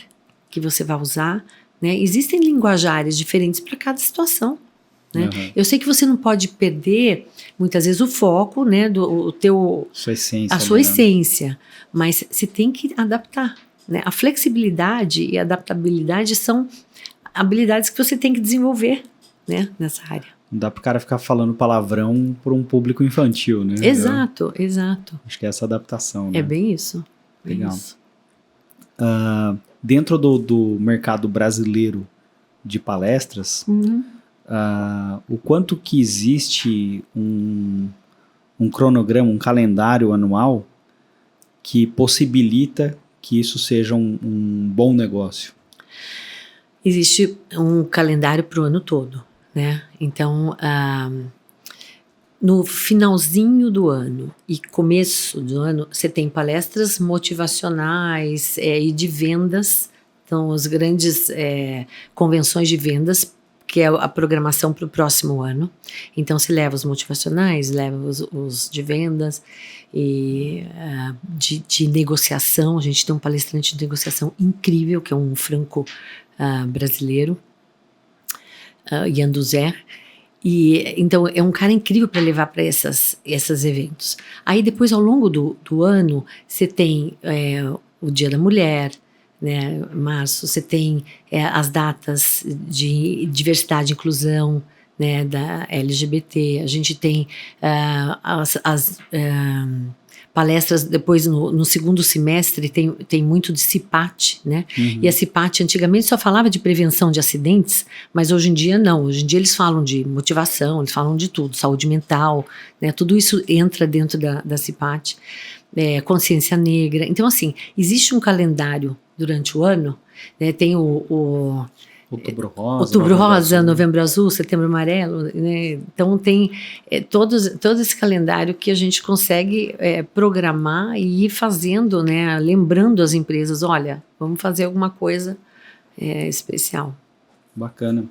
Speaker 2: que você vai usar, né? Existem linguajares diferentes para cada situação, né? Eu sei que você não pode perder muitas vezes o foco, né, a sua essência, mas você tem que adaptar, né? A flexibilidade e a adaptabilidade são habilidades que você tem que desenvolver, né, nessa área.
Speaker 1: Não dá para o cara ficar falando palavrão para um público infantil, né?
Speaker 2: Exato, exato.
Speaker 1: Acho que é essa adaptação, né?
Speaker 2: É bem isso.
Speaker 1: Legal. Dentro do mercado brasileiro de palestras, o quanto que existe um cronograma, um calendário anual que possibilita que isso seja um bom negócio?
Speaker 2: Existe um calendário para o ano todo, né? Então, no finalzinho do ano e começo do ano, você tem palestras motivacionais e de vendas, então as grandes convenções de vendas, que é a programação para o próximo ano. Então, se leva os motivacionais, leva os de vendas e de negociação. A gente tem um palestrante de negociação incrível, que é um franco-brasileiro, Ian Duzer. E, então, é um cara incrível para levar para esses eventos. Aí, depois, ao longo do ano, você tem o Dia da Mulher, né, março, você tem as datas de diversidade e inclusão, né, da LGBT, a gente tem as palestras, depois no segundo semestre tem muito de CIPAT, né, e a CIPAT antigamente só falava de prevenção de acidentes, mas hoje em dia não, hoje em dia eles falam de motivação, eles falam de tudo, saúde mental, né, tudo isso entra dentro da CIPAT, consciência negra. Então assim, existe um calendário durante o ano, né, tem
Speaker 1: Outubro Rosa,
Speaker 2: Novembro Azul, Setembro Amarelo, né? Então tem todo esse calendário que a gente consegue programar e ir fazendo, né? Lembrando as empresas, olha, vamos fazer alguma coisa especial.
Speaker 1: Bacana.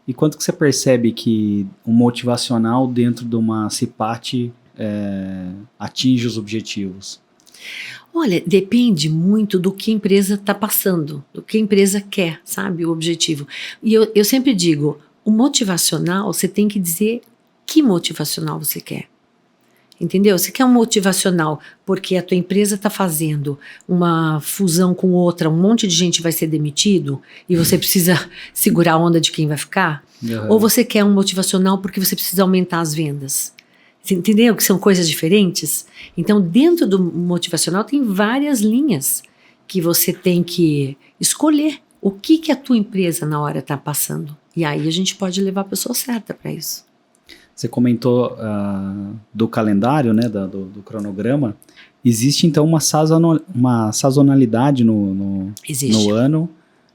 Speaker 1: E quanto que você percebe que o motivacional dentro de uma CIPAT atinge os objetivos?
Speaker 2: Olha, depende muito do que a empresa está passando, do que a empresa quer, sabe, o objetivo. E eu sempre digo, o motivacional, você tem que dizer que motivacional você quer. Entendeu? Você quer um motivacional porque a tua empresa está fazendo uma fusão com outra, um monte de gente vai ser demitido e você precisa segurar a onda de quem vai ficar? Ou você quer um motivacional porque você precisa aumentar as vendas? Você entendeu que são coisas diferentes? Então, dentro do motivacional tem várias linhas que você tem que escolher o que a tua empresa na hora está passando. E aí a gente pode levar a pessoa certa para isso.
Speaker 1: Você comentou do calendário, né, do cronograma. Existe, então, uma sazonalidade no ano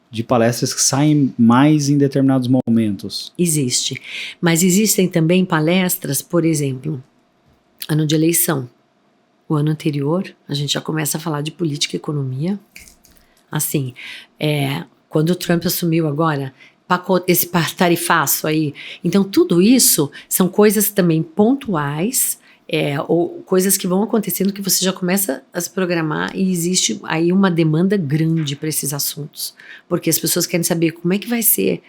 Speaker 1: de palestras que saem mais em determinados momentos?
Speaker 2: Existe. Mas existem também palestras, por exemplo, ano de eleição. o ano anterior, a gente já começa a falar de política e economia. Assim, quando o Trump assumiu agora, esse tarifaço aí. Então, tudo isso são coisas também pontuais, ou coisas que vão acontecendo que você já começa a se programar e existe aí uma demanda grande para esses assuntos. Porque as pessoas querem saber como é que vai ser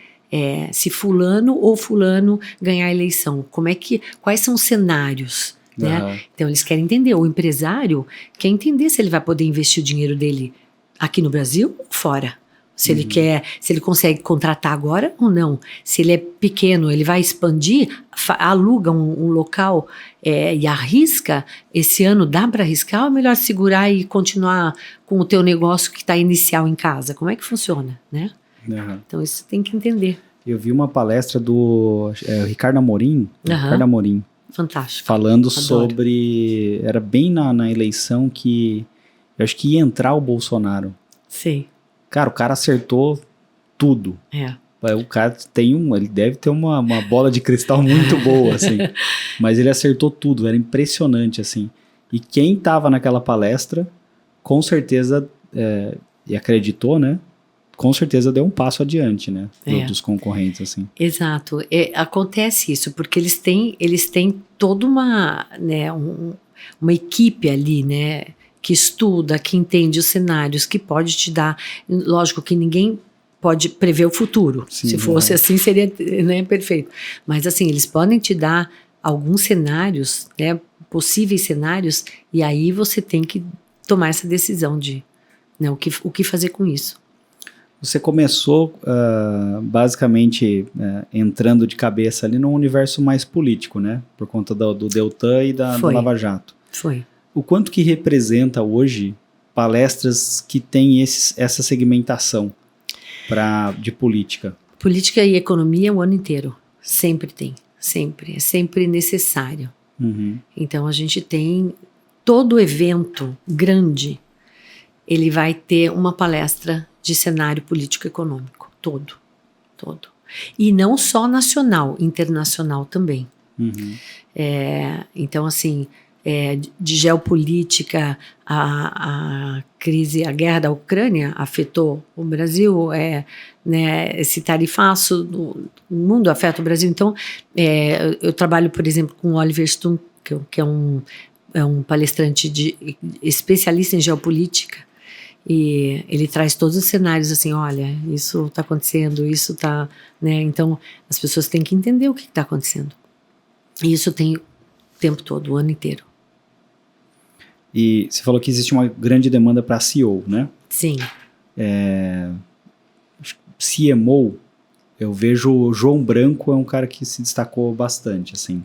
Speaker 2: se fulano ou fulano ganhar a eleição. Quais são os cenários, né?
Speaker 1: Uhum.
Speaker 2: Então, eles querem entender. O empresário quer entender se ele vai poder investir o dinheiro dele aqui no Brasil ou fora. Se ele se ele consegue contratar agora ou não. Se ele é pequeno, ele vai expandir, aluga um local e arrisca. Esse ano dá para arriscar ou é melhor segurar e continuar com o teu negócio que está inicial em casa? Como é que funciona, né?
Speaker 1: Uhum.
Speaker 2: Então isso tem que entender.
Speaker 1: Eu vi uma palestra do Ricardo Amorim, Ricardo Amorim,
Speaker 2: fantástico,
Speaker 1: falando
Speaker 2: adoro.
Speaker 1: sobre, era bem na eleição que eu acho que ia entrar o Bolsonaro.
Speaker 2: Sei.
Speaker 1: Cara, o cara acertou tudo. O cara ele deve ter uma bola de cristal muito boa, assim. Mas ele acertou tudo, era impressionante, assim. E quem tava naquela palestra, com certeza, e acreditou, né? Com certeza deu um passo adiante, né? Dos concorrentes, assim.
Speaker 2: Exato. Acontece isso, porque eles têm toda uma equipe ali, né? Que estuda, que entende os cenários, que pode te dar... Lógico que ninguém pode prever o futuro.
Speaker 1: Sim,
Speaker 2: se fosse assim, seria, né, perfeito. Mas assim, eles podem te dar alguns cenários, né, possíveis cenários, e aí você tem que tomar essa decisão de o que fazer com isso.
Speaker 1: Você começou basicamente entrando de cabeça ali num universo mais político, né? Por conta do Deltan e do Lava Jato.
Speaker 2: Foi.
Speaker 1: O quanto que representa hoje palestras que têm essa segmentação de política?
Speaker 2: Política e economia o ano inteiro. Sempre tem. Sempre. É sempre necessário.
Speaker 1: Uhum.
Speaker 2: Então a gente tem todo evento grande, ele vai ter uma palestra de cenário político-econômico. Todo. E não só nacional, internacional também.
Speaker 1: Né?
Speaker 2: Então, assim, de geopolítica, a crise, a guerra da Ucrânia afetou o Brasil, né, esse tarifaço do mundo afeta o Brasil. Então, eu trabalho, por exemplo, com o Oliver Stum, que é um palestrante especialista em geopolítica, e ele traz todos os cenários assim, olha, isso está acontecendo, isso está, né? Então, as pessoas têm que entender o que está acontecendo. E isso tem o tempo todo, o ano inteiro.
Speaker 1: E você falou que existe uma grande demanda para CEO, né?
Speaker 2: Sim.
Speaker 1: CMO, eu vejo o João Branco é um cara que se destacou bastante, assim.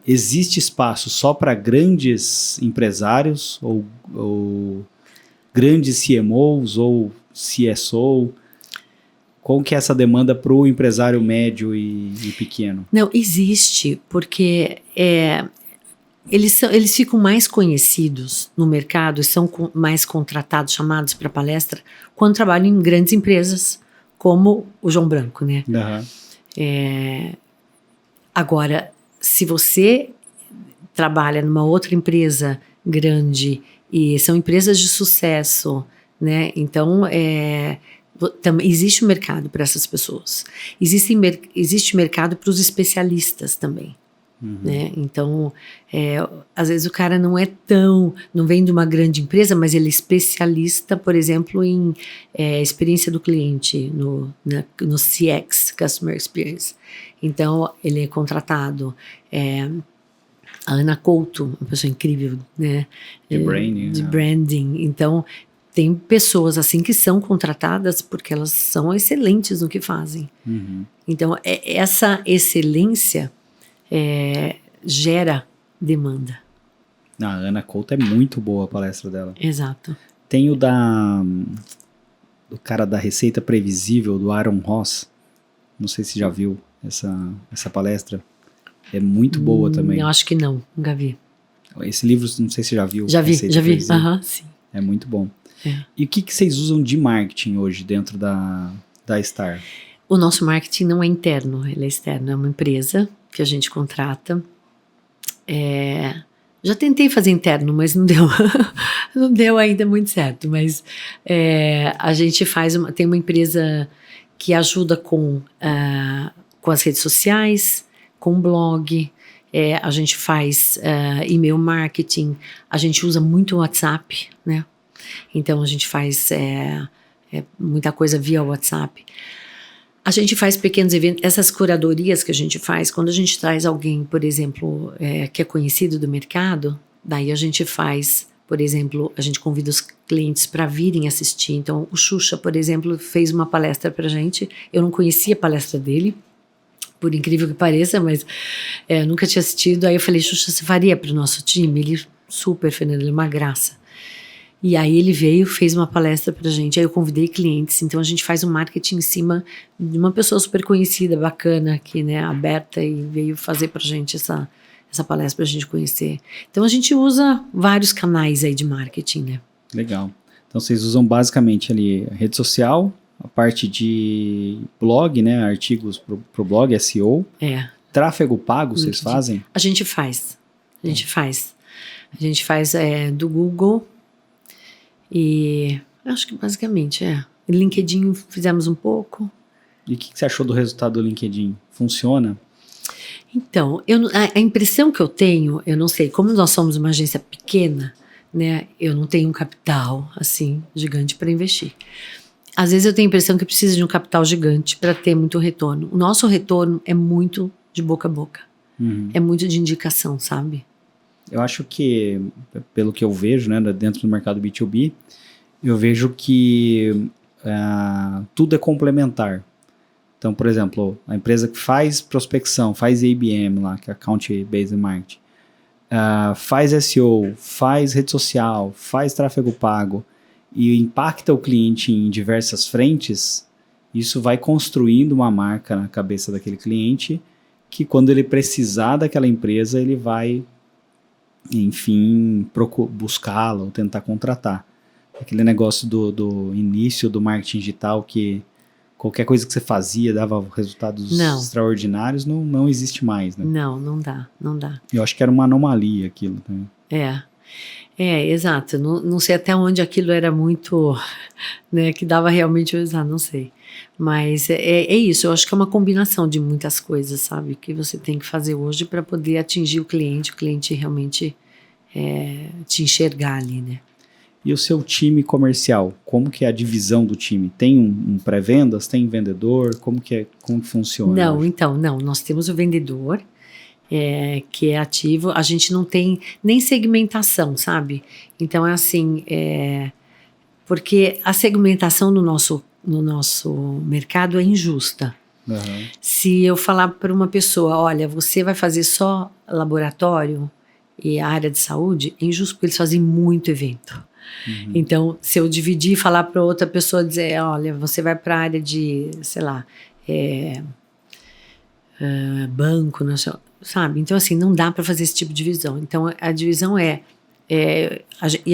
Speaker 1: Existe espaço só para grandes empresários ou grandes CMOs ou CSO? Como que é essa demanda para o empresário médio e pequeno?
Speaker 2: Não, existe, porque eles ficam mais conhecidos no mercado, são mais contratados, chamados para palestra, quando trabalham em grandes empresas, como o João Branco, né?
Speaker 1: Uhum.
Speaker 2: Agora, se você trabalha numa outra empresa grande e são empresas de sucesso, né? Então, existe um mercado para essas pessoas. Existe mercado para os especialistas também.
Speaker 1: Uhum.
Speaker 2: Né? Então, às vezes o cara não vem de uma grande empresa, mas ele é especialista, por exemplo, em experiência do cliente, no CX, Customer Experience. Então, ele é contratado. A Ana Couto, uma pessoa incrível, né? De branding. Então, tem pessoas assim que são contratadas porque elas são excelentes no que fazem.
Speaker 1: Uhum.
Speaker 2: Então, essa excelência gera demanda.
Speaker 1: A Ana Couto é muito boa a palestra dela.
Speaker 2: Exato.
Speaker 1: Tem o do cara da Receita Previsível, do Aaron Ross. Não sei se já viu essa palestra. É muito boa também.
Speaker 2: Eu acho que não, nunca vi.
Speaker 1: Esse livro, não sei se já viu.
Speaker 2: Já vi. Sim.
Speaker 1: É muito bom. E o que vocês usam de marketing hoje dentro da Star?
Speaker 2: O nosso marketing não é interno, ele é externo. É uma empresa que a gente contrata. Já tentei fazer interno, mas não deu. Não deu ainda muito certo. Mas a gente tem uma empresa que ajuda com as redes sociais, com blog. A gente faz e-mail marketing. A gente usa muito o WhatsApp, né? Então a gente faz muita coisa via WhatsApp. A gente faz pequenos eventos, essas curadorias que a gente faz, quando a gente traz alguém, por exemplo, que é conhecido do mercado, daí a gente faz, por exemplo, a gente convida os clientes para virem assistir. Então, o Xuxa, por exemplo, fez uma palestra para a gente. Eu não conhecia a palestra dele, por incrível que pareça, mas nunca tinha assistido. Aí eu falei, Xuxa, você faria para o nosso time? Ele, super, Fernando, ele é uma graça. E aí ele veio, fez uma palestra pra gente, aí eu convidei clientes, então a gente faz um marketing em cima de uma pessoa super conhecida, bacana aqui, né, aberta, e veio fazer pra gente essa palestra pra gente conhecer. Então a gente usa vários canais aí de marketing, né.
Speaker 1: Legal. Então vocês usam basicamente ali a rede social, a parte de blog, né, artigos pro blog, SEO. Tráfego pago vocês fazem? A gente faz
Speaker 2: do Google. E acho que basicamente LinkedIn fizemos um pouco.
Speaker 1: E o que você achou do resultado do LinkedIn? Funciona?
Speaker 2: Então, a impressão que eu tenho, eu não sei, como nós somos uma agência pequena, né, eu não tenho um capital assim gigante para investir. Às vezes eu tenho a impressão que precisa de um capital gigante para ter muito retorno. O nosso retorno é muito de boca a boca. É muito de indicação, sabe?
Speaker 1: Eu acho que, pelo que eu vejo, né, dentro do mercado B2B, eu vejo que tudo é complementar. Então, por exemplo, a empresa que faz prospecção, faz ABM lá, que é Account Based Marketing, faz SEO, faz rede social, faz tráfego pago e impacta o cliente em diversas frentes, isso vai construindo uma marca na cabeça daquele cliente que quando ele precisar daquela empresa, ele vai, enfim, buscá-la ou tentar contratar. Aquele negócio do início do marketing digital que qualquer coisa que você fazia dava resultados extraordinários, não existe mais, né?
Speaker 2: Não dá.
Speaker 1: Eu acho que era uma anomalia aquilo também.
Speaker 2: Exato. Não sei até onde aquilo era muito, né, que dava realmente, não sei. Mas é isso, eu acho que é uma combinação de muitas coisas, sabe, que você tem que fazer hoje para poder atingir o cliente realmente te enxergar ali, né.
Speaker 1: E o seu time comercial, como que é a divisão do time? Tem um pré-vendas, tem vendedor, como que funciona?
Speaker 2: Não, nós temos o vendedor, que é ativo, a gente não tem nem segmentação, sabe? Então é assim, porque a segmentação no nosso mercado é injusta. Se eu falar para uma pessoa, olha, você vai fazer só laboratório e a área de saúde, é injusto porque eles fazem muito evento. Então, se eu dividir e falar para outra pessoa, dizer, olha, você vai para a área de, sei lá, banco, sabe? Então, assim, não dá para fazer esse tipo de divisão. Então, a divisão e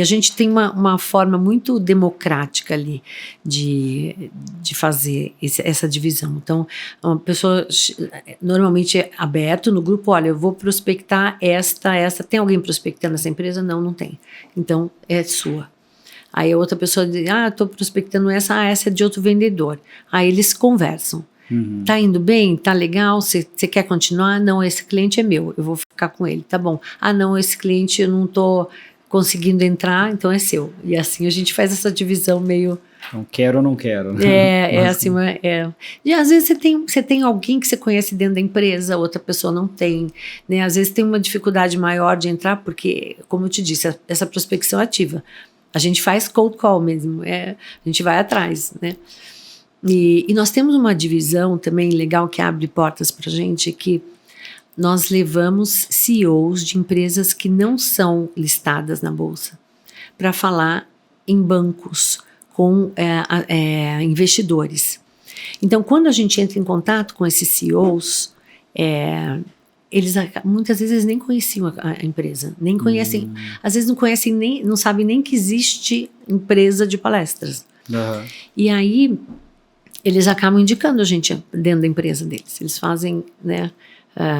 Speaker 2: a gente tem uma forma muito democrática ali de fazer essa divisão. Então, uma pessoa normalmente é aberto no grupo, olha, eu vou prospectar esta, tem alguém prospectando essa empresa? Não tem. Então, é sua. Aí a outra pessoa diz, estou prospectando essa é de outro vendedor. Aí eles conversam. Tá indo bem? Tá legal? Você quer continuar? Não, esse cliente é meu, eu vou ficar com ele, tá bom. Não, esse cliente eu não tô conseguindo entrar, então é seu. E assim a gente faz essa divisão meio...
Speaker 1: Não quero ou não quero.
Speaker 2: Assim, E às vezes você tem alguém que você conhece dentro da empresa, outra pessoa não tem, né? Às vezes tem uma dificuldade maior de entrar, porque, como eu te disse, essa prospecção ativa. A gente faz cold call mesmo, a gente vai atrás, né? E nós temos uma divisão também legal que abre portas para a gente, que nós levamos CEOs de empresas que não são listadas na Bolsa para falar em bancos com investidores. Então, quando a gente entra em contato com esses CEOs, eles muitas vezes nem conheciam a empresa, nem conhecem, às vezes não sabem nem que existe empresa de palestras. E aí eles acabam indicando a gente dentro da empresa deles. Eles fazem, né,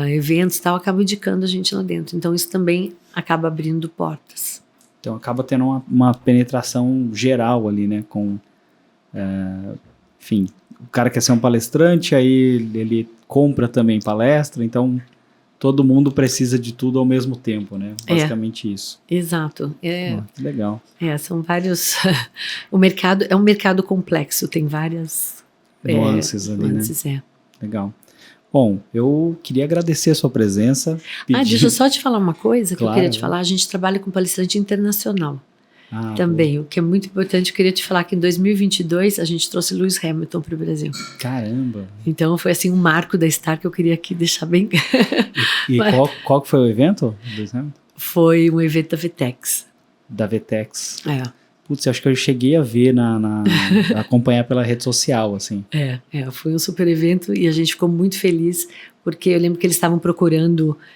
Speaker 2: eventos e tal, acabam indicando a gente lá dentro. Então isso também acaba abrindo portas.
Speaker 1: Então acaba tendo uma penetração geral ali, né? Enfim, o cara quer ser um palestrante, aí ele compra também palestra, então todo mundo precisa de tudo ao mesmo tempo, né? Basicamente isso.
Speaker 2: Exato.
Speaker 1: Que legal.
Speaker 2: São vários... O mercado é um mercado complexo, tem várias
Speaker 1: nuances ali, né? Legal. Bom, eu queria agradecer a sua presença.
Speaker 2: Deixa eu só te falar uma coisa que eu queria te
Speaker 1: Claro.
Speaker 2: falar. A gente trabalha com palestrante internacional também, boa. O que é muito importante. Eu queria te falar que em 2022 a gente trouxe Lewis Hamilton para o Brasil.
Speaker 1: Caramba!
Speaker 2: Então foi assim um marco da Star que eu queria aqui deixar bem...
Speaker 1: E qual que foi o evento, Lewis Hamilton?
Speaker 2: Foi um evento da VTEX.
Speaker 1: Da VTEX. Putz, acho que eu cheguei a ver, acompanhar pela rede social, assim.
Speaker 2: Foi um super evento e a gente ficou muito feliz, porque eu lembro que eles estavam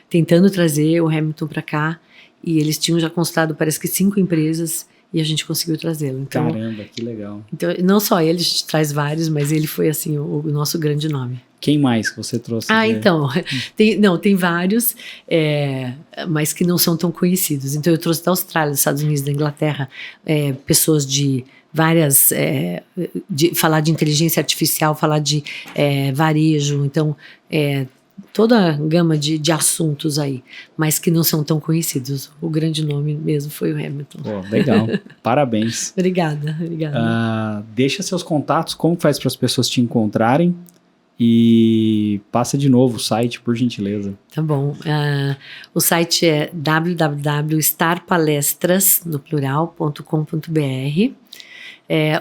Speaker 2: tentando trazer o Hamilton para cá, e eles tinham já consultado, parece que 5 empresas, e a gente conseguiu trazê-lo. Então,
Speaker 1: caramba, que legal.
Speaker 2: Então, não só ele, a gente traz vários, mas ele foi, assim, o nosso grande nome.
Speaker 1: Quem mais que você trouxe?
Speaker 2: Então, tem vários, mas que não são tão conhecidos. Então eu trouxe da Austrália, dos Estados Unidos, da Inglaterra, pessoas de várias, falar de inteligência artificial, falar de varejo, então toda a gama de assuntos aí, mas que não são tão conhecidos. O grande nome mesmo foi o Hamilton.
Speaker 1: Legal, parabéns.
Speaker 2: Obrigada.
Speaker 1: Deixa seus contatos, como faz para as pessoas te encontrarem? E passa de novo o site, por gentileza.
Speaker 2: Tá bom. O site é www.starpalestras, no plural.com.br.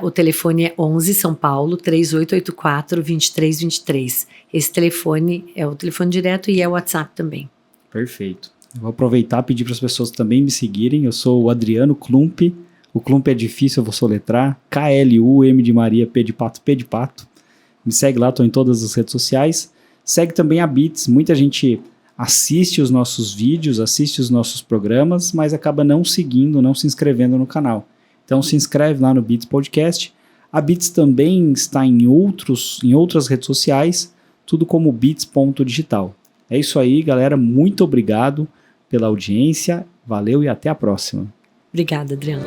Speaker 2: O telefone é 11 São Paulo 3884-2323. Esse telefone é o telefone direto e é o WhatsApp também.
Speaker 1: Perfeito. Eu vou aproveitar e pedir para as pessoas também me seguirem. Eu sou o Adriano Klump. O Klump é difícil, eu vou soletrar. KLUM de Maria, P de Pato, P de Pato. Me segue lá, estou em todas as redes sociais. Segue também a Beats. Muita gente assiste os nossos vídeos, assiste os nossos programas, mas acaba não seguindo, não se inscrevendo no canal. Então se inscreve lá no Beats Podcast. A Beats também está em outras redes sociais, tudo como beats.digital. É isso aí, galera. Muito obrigado pela audiência. Valeu e até a próxima.
Speaker 2: Obrigada, Adriano.